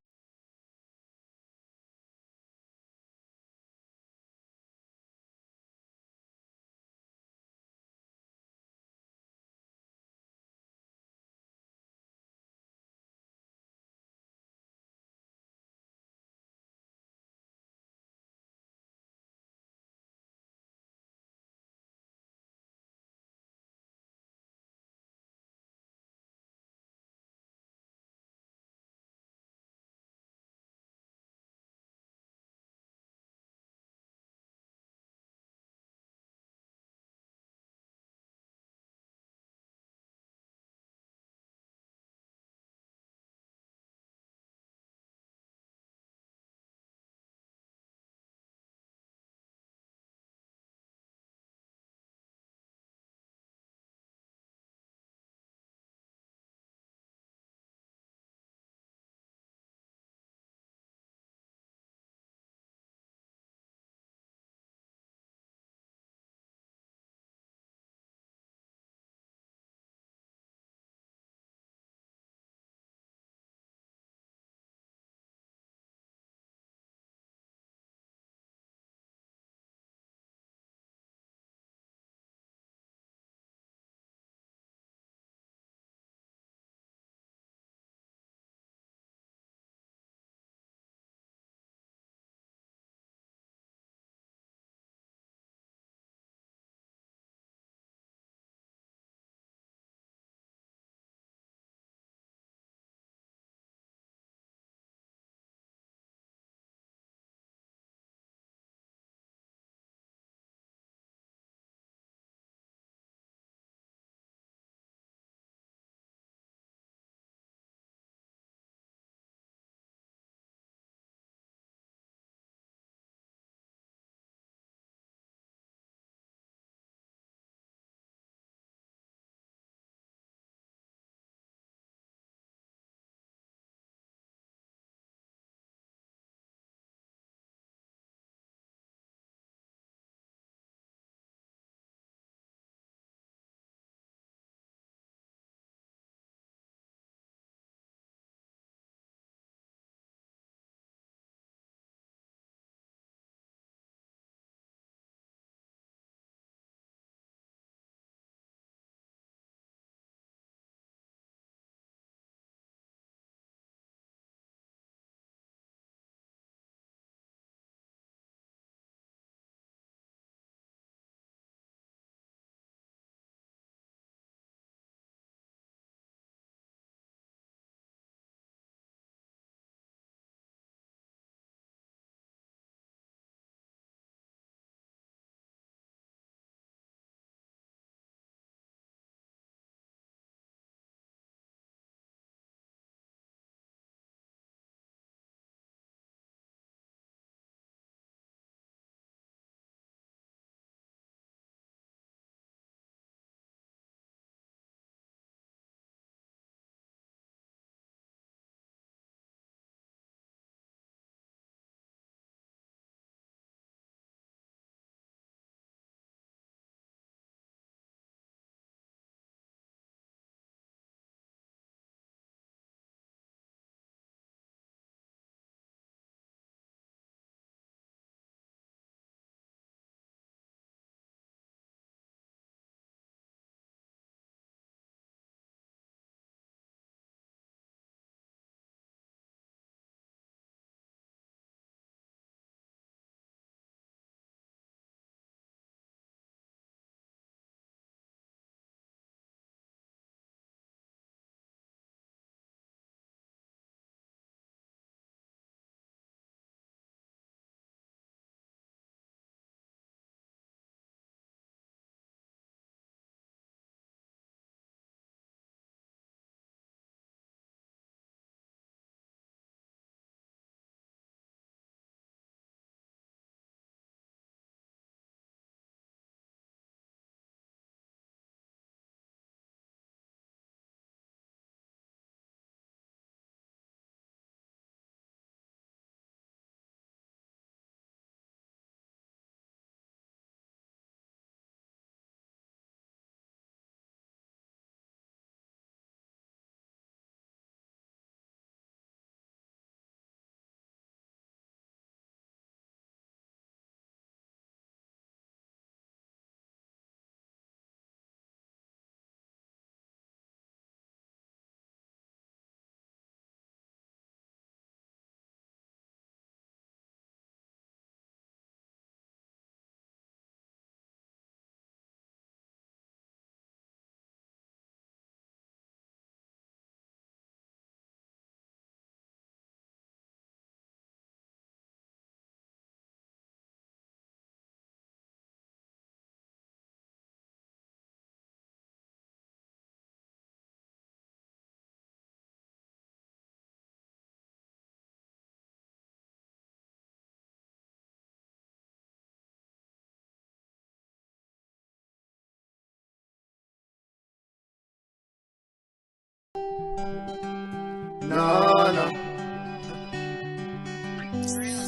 No, no.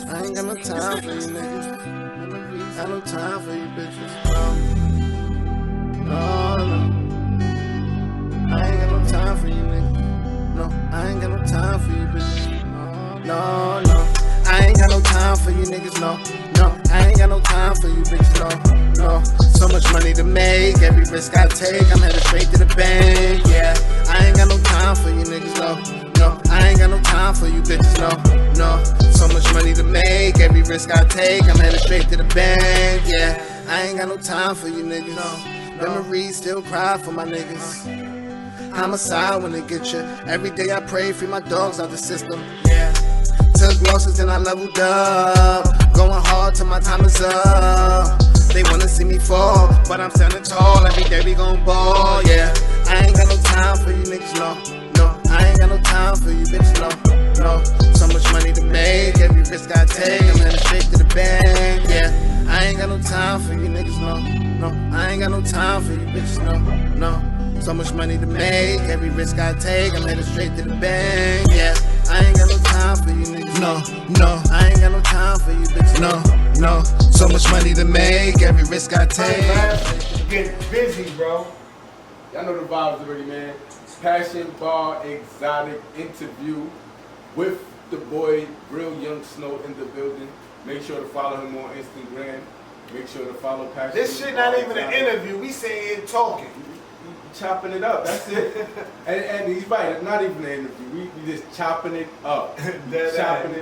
I ain't got no time for you niggas. Got no time for you bitches. No, no. I ain't got no time for you niggas. No, I ain't got no time for you bitches. No, no. I ain't got no time for you niggas. No, no. I ain't got no time for you bitches. No, no. So much money to make, every risk I take, I'm headed straight to the bank. Yeah, I ain't got no time for you niggas. No, no. I ain't got no time for you bitches. No, no. So much money to make, every risk I take, I'm headed straight to the bank. Yeah, I ain't got no time for you niggas. No. Memories still cry for my niggas. Homicide when they get you. Every day I pray, free my dogs out the system. Yeah. Took losses and I leveled up. Going hard till my time is up. They wanna see me fall, but I'm standing tall. Every day we gon' ball, yeah. I ain't got no time for you niggas, no, no. I ain't got no time for you bitches, no, no. So much money to make, every risk I take, I'm headed straight to the bank, yeah. I ain't got no time for you niggas, no, no. I ain't got no time for you bitches, no, no. So much money to make, every risk I take, I'm headed straight to the bank, yeah. I ain't got no time for you niggas, no, no. I ain't got no time for you bitches, no, no. So much money to make, every risk I take. Get busy, bro. Y'all know the vibes already, man. Passion Bar Exotic interview with the boy Real Young Snow in the building. Make sure to follow him on Instagram. Make sure to follow Passion. This shit not even an interview. We sitting here talking. Chopping it up, that's it. and he's right, it's not even an interview. We just chopping it up. Chopping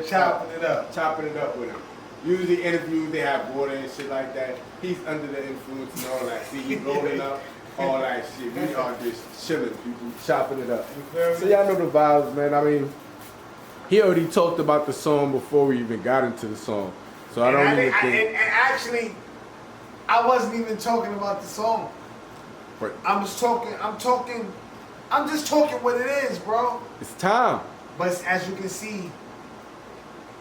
it up with him. Usually interviews, they have water and shit like that. He's under the influence and all that. See, he's rolling up, all that shit. We are just chilling, people, chopping it up. So y'all know the vibes, man. I mean, he already talked about the song before we even got into the song. So I don't even think... And actually, I wasn't even talking about the song. But I'm just talking what it is, bro. It's time. But as you can see,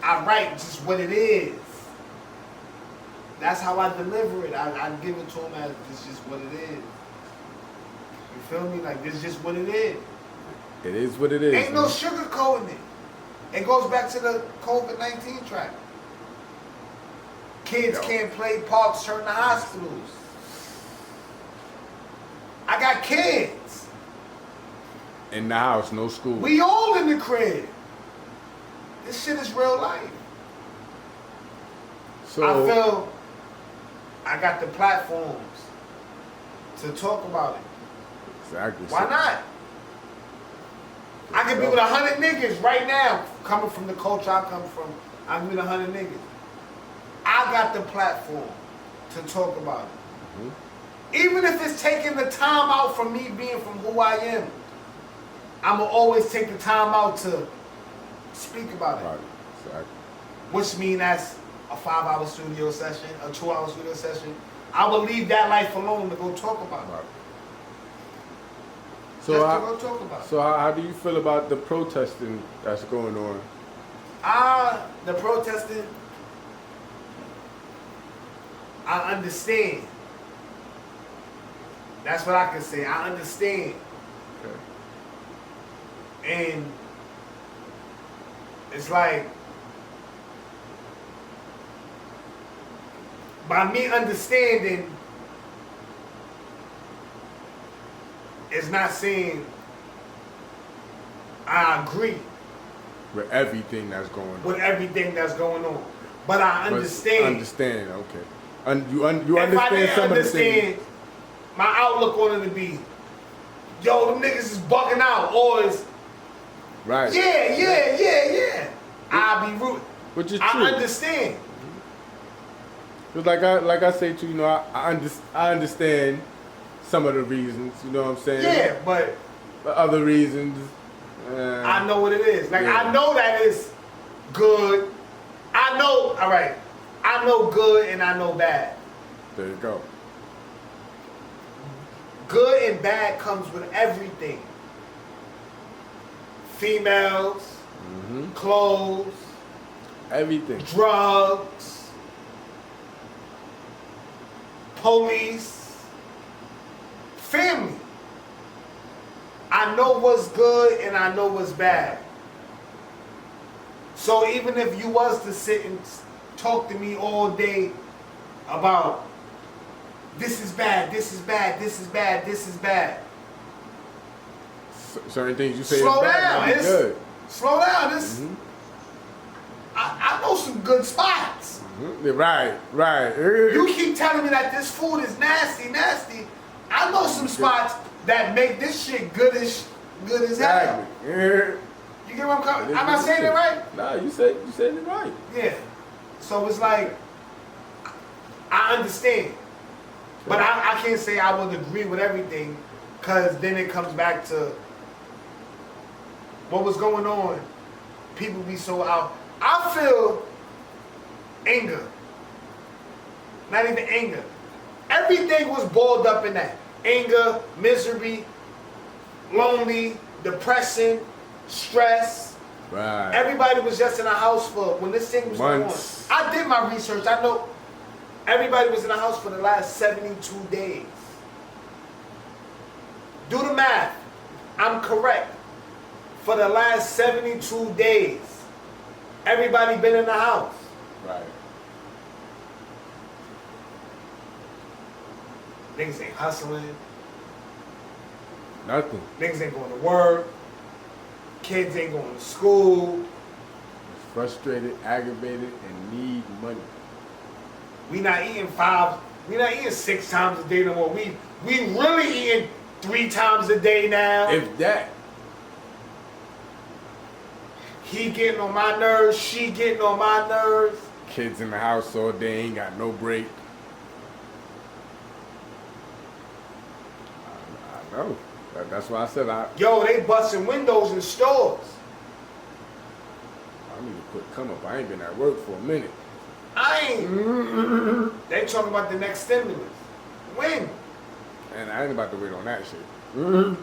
I write just what it is. That's how I deliver it. I give it to him as this just what it is. You feel me? Like, this is just what it is. It is what it is. Ain't no sugarcoating it. It goes back to the COVID-19 track. Kids can't play parks, turn to hospitals. I got kids. In the house, no school. We all in the crib. This shit is real life. So I feel I got the platforms to talk about it. Exactly. Why not? I can be with 100 niggas right now, coming from the culture I come from. I can be with 100 niggas. I got the platform to talk about it. Mm-hmm. Even if it's taking the time out from me being from who I am, I'ma always take the time out to speak about it. Right. Exactly. Which means that's a 5-hour studio session, a 2-hour studio session. I will leave that life alone to go talk about it. Right. So just to go talk about it. So how do you feel about the protesting that's going on? The protesting, I understand. That's what I can say. I understand. Okay. And it's like, by me understanding, it's not saying I agree with everything that's going on. With everything that's going on, but I understand. Understand, okay. You understand some of the things. My outlook on it to be, yo, them niggas is bugging out, or is right. Yeah. I'll be rude. Which is true. I understand. Cause like I say too, you know, I understand some of the reasons. You know what I'm saying? Yeah, but other reasons. I know what it is. Like I know that it's good. I know. All right. I know good and I know bad. There you go. Good and bad comes with everything. Females, clothes, everything. Drugs, police, family. I know what's good and I know what's bad. So even if you was to sit and talk to me all day about this is bad, this is bad, this is bad, this is bad. Certain things you say Slow is bad, down. it's good. Slow down. It's, I know some good spots. Right. You keep telling me that this food is nasty. I know some spots that make this shit good as hell. Exactly. You get what I'm coming? Am I saying it right? Nah, you said it right. Yeah. So it's like, I understand. But I can't say I would agree with everything, because then it comes back to what was going on. People be so out. I feel anger. Not even anger. Everything was boiled up in that. Anger, misery, lonely, depression, stress. Right. Everybody was just in a house for, when this thing was Months. going on. I did my research. I know everybody was in the house for the last 72 days. Do the math. I'm correct. For the last 72 days, everybody been in the house. Right. Niggas ain't hustling. Nothing. Niggas ain't going to work. Kids ain't going to school. Frustrated, aggravated, and need money. We not eating 6 times a day no more. We really eating 3 times a day now. If that. He getting on my nerves, she getting on my nerves. Kids in the house all day, ain't got no break. I know. That's why I said Yo, they busting windows in stores. I need to quit come up. I ain't been at work for a minute. I ain't. They talking about the next stimulus. When? And I ain't about to wait on that shit.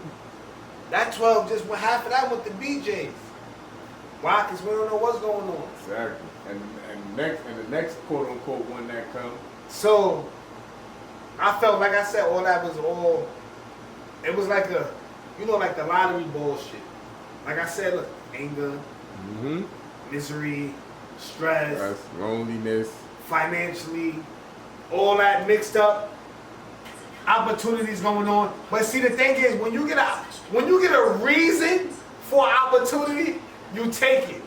That 12 just went half of that with the BJs. Why? Because we don't know what's going on. Exactly. And the next quote unquote one that comes. So I felt like I said all that was all. It was like a, like the lottery bullshit. Like I said, look, anger, misery, stress, loneliness, financially, all that mixed up. Opportunities going on. But see, the thing is, when you get a reason for opportunity, you take it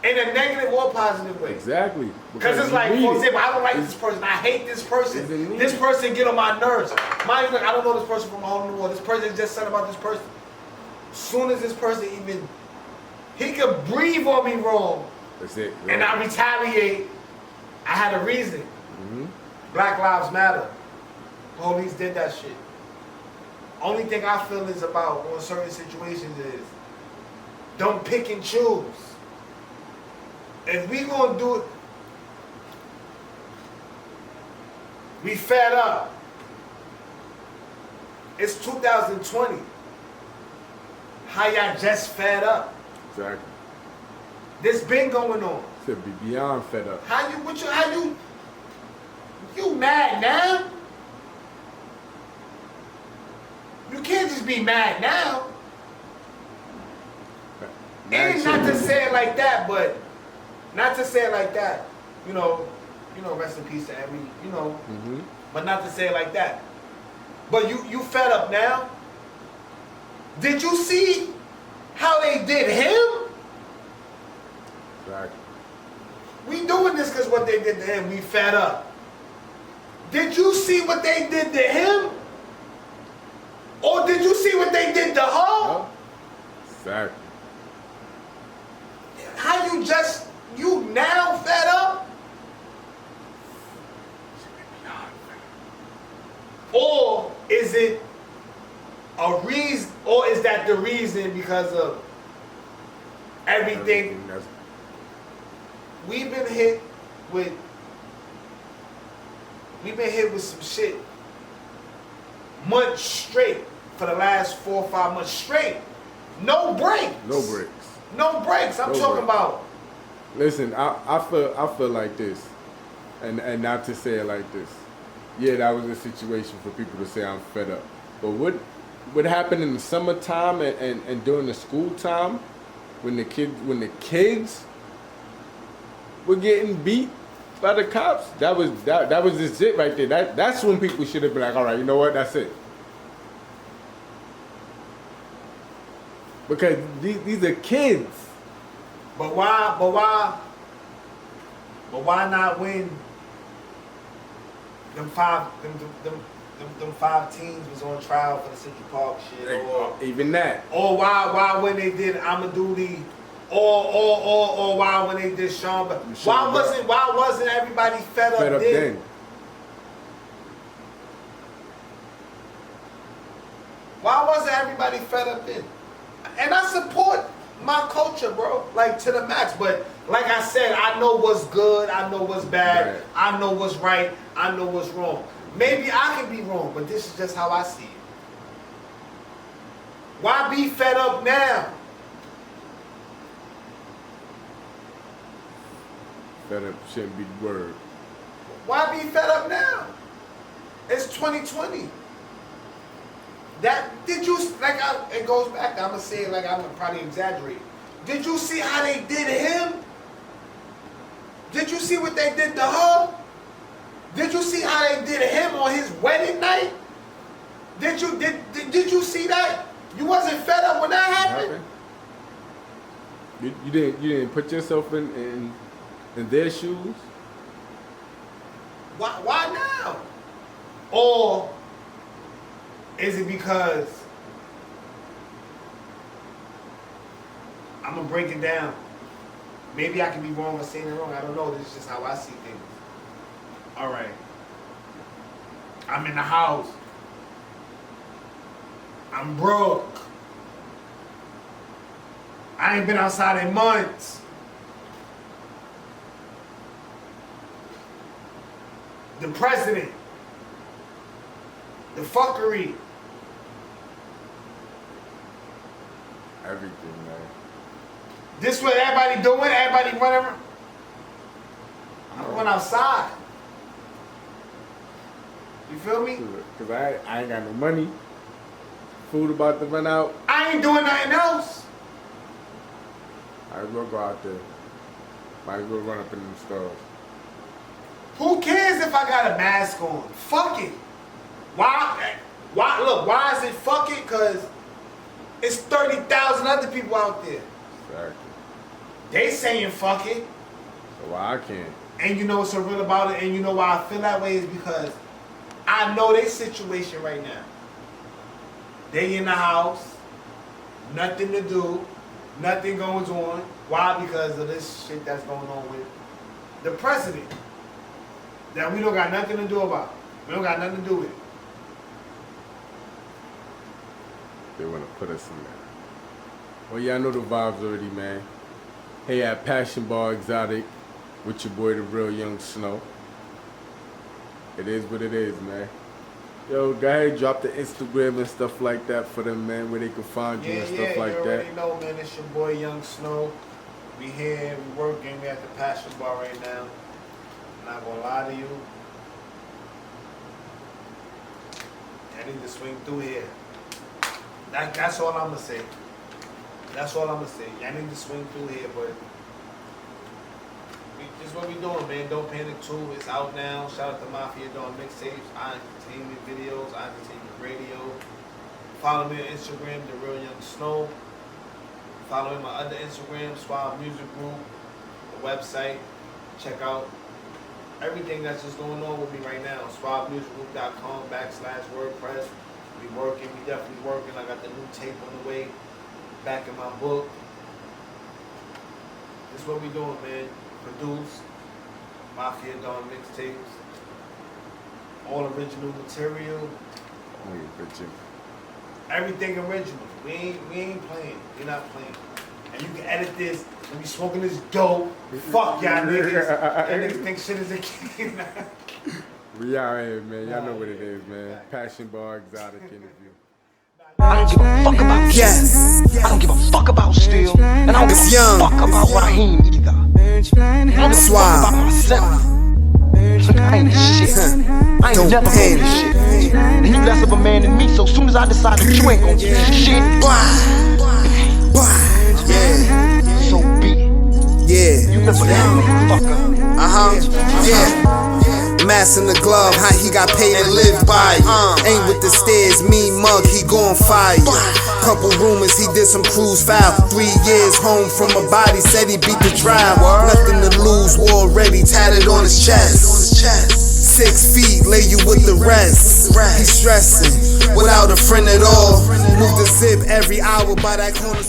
in a negative or positive way. Exactly. Because it's like, for example, I don't like this person. I hate this person. This person get on my nerves. Mind you, I don't know this person from a hole in the wall. This person just said about this person. As soon as this person he could breathe on me wrong. That's it. And I retaliate. I had a reason. Black Lives Matter. Police did that shit. Only thing I feel is about on certain situations is don't pick and choose. If we gonna do it, we fed up. It's 2020. How y'all just fed up? Exactly. This been going on. To be beyond fed up. You mad now? You can't just be mad now. And not to say it like that, but rest in peace to every, but not to say it like that. But you fed up now? Did you see how they did him? Exactly. We doing this because what they did to him, we fed up. Did you see what they did to him? Or did you see what they did to her? Exactly. How you now fed up? Or is it a reason, or is that the reason because of everything? We've been hit with some shit months straight for the last 4 or 5 months straight. No breaks. No breaks. I'm talking about. Listen, I feel like this, and not to say it like this. Yeah, that was a situation for people to say I'm fed up. But what happened in the summertime and during the school time, when the kids were getting beat by the cops, that was just it right there. That's when people should have been like, all right, you know what, that's it. Because these are kids. But why not win? Them five teams was on trial for the Central Park shit, or even that. Or why when they did I'ma do the, or why when they did Sean? Why wasn't everybody fed up then? Why wasn't everybody fed up then? And I support my culture, bro, like to the max. But like I said, I know what's good, I know what's bad, right. I know what's right, I know what's wrong. Maybe I can be wrong, but this is just how I see it. Why be fed up now? Fed up shouldn't be the word. Why be fed up now? It's 2020. It goes back, I'm gonna say it like I'm gonna probably exaggerate. Did you see how they did him? Did you see what they did to her? Did you see how they did him on his wedding night? Did you see that? You wasn't fed up when that happened? You didn't put yourself in their shoes? Why now? Or is it because, I'm gonna break it down. Maybe I can be wrong or saying it wrong. I don't know. This is just how I see things. All right. I'm in the house. I'm broke. I ain't been outside in months. The president. The fuckery. Everything, man. This what everybody doing? Everybody running? I'm going outside. You feel me? Because I ain't got no money. Food about to run out. I ain't doing nothing else. Might as well go out there. Might as well run up in them stores. Who cares if I got a mask on? Fuck it. Why? Look, why is it fuck it? Because it's 30,000 other people out there. Exactly. They saying fuck it. So why I can't? And you know what's so real about it? And you know why I feel that way is because I know their situation right now. They in the house, nothing to do, nothing goes on. Why? Because of this shit that's going on with the president. That we don't got nothing to do about. We don't got nothing to do with it. They want to put us in there. Well, yeah, I know the vibes already, man. Hey, at Passion Bar Exotic with your boy, the real Young Snow. It is what it is, man. Yo, go ahead, drop the Instagram and stuff like that for them, man, where they can find you and stuff like that. You already know, man. It's your boy, Young Snow. We here, we working. We at the Passion Bar right now. I'm not gonna lie to you. I need to swing through here. That's all I'm gonna say. That's all I'm gonna say. I need to swing through here, but this is what we doing, man. Don't Panic 2. It's out now. Shout out to Mafia doing mixtapes, entertainment videos, entertainment radio. Follow me on Instagram, The Real Young Snow. Follow me on my other Instagram, Suave Music Group, the website. Check out everything that's just going on with me right now. SuaveMusicGroup.com/WordPress. We working. We definitely working. I got the new tape on the way. Back in my book. This is what we doing, man. Produced. Mafia Dawn mixtapes. All original material. Only original. Everything original. We ain't playing. We not playing. And you can edit this and be smoking this dope. Fuck y'all niggas. Y'all niggas think shit is a kid. We out here, man. Y'all know what it is, man. Passion Bar Exotic interview. I don't give a fuck about Yes. I don't give a fuck about Steel. And I don't give a fuck about Raheem either. I don't give a fuck about myself. I ain't shit. I ain't never been shit. And you less of a man than me, so as soon as I decide that you ain't gon' get shit, Yeah. so be it. Yeah. You Yeah. Mask in the glove, how he got paid to live by it. Ain't with the stairs, mean mug, he gon' fire. Couple rumors, he did some cruise foul. 3 years home from a body, said he beat the trial. Nothing to lose, war ready, tatted on his chest. 6 feet, lay you with the rest. He's stressing, without a friend at all. Move the zip every hour by that corner.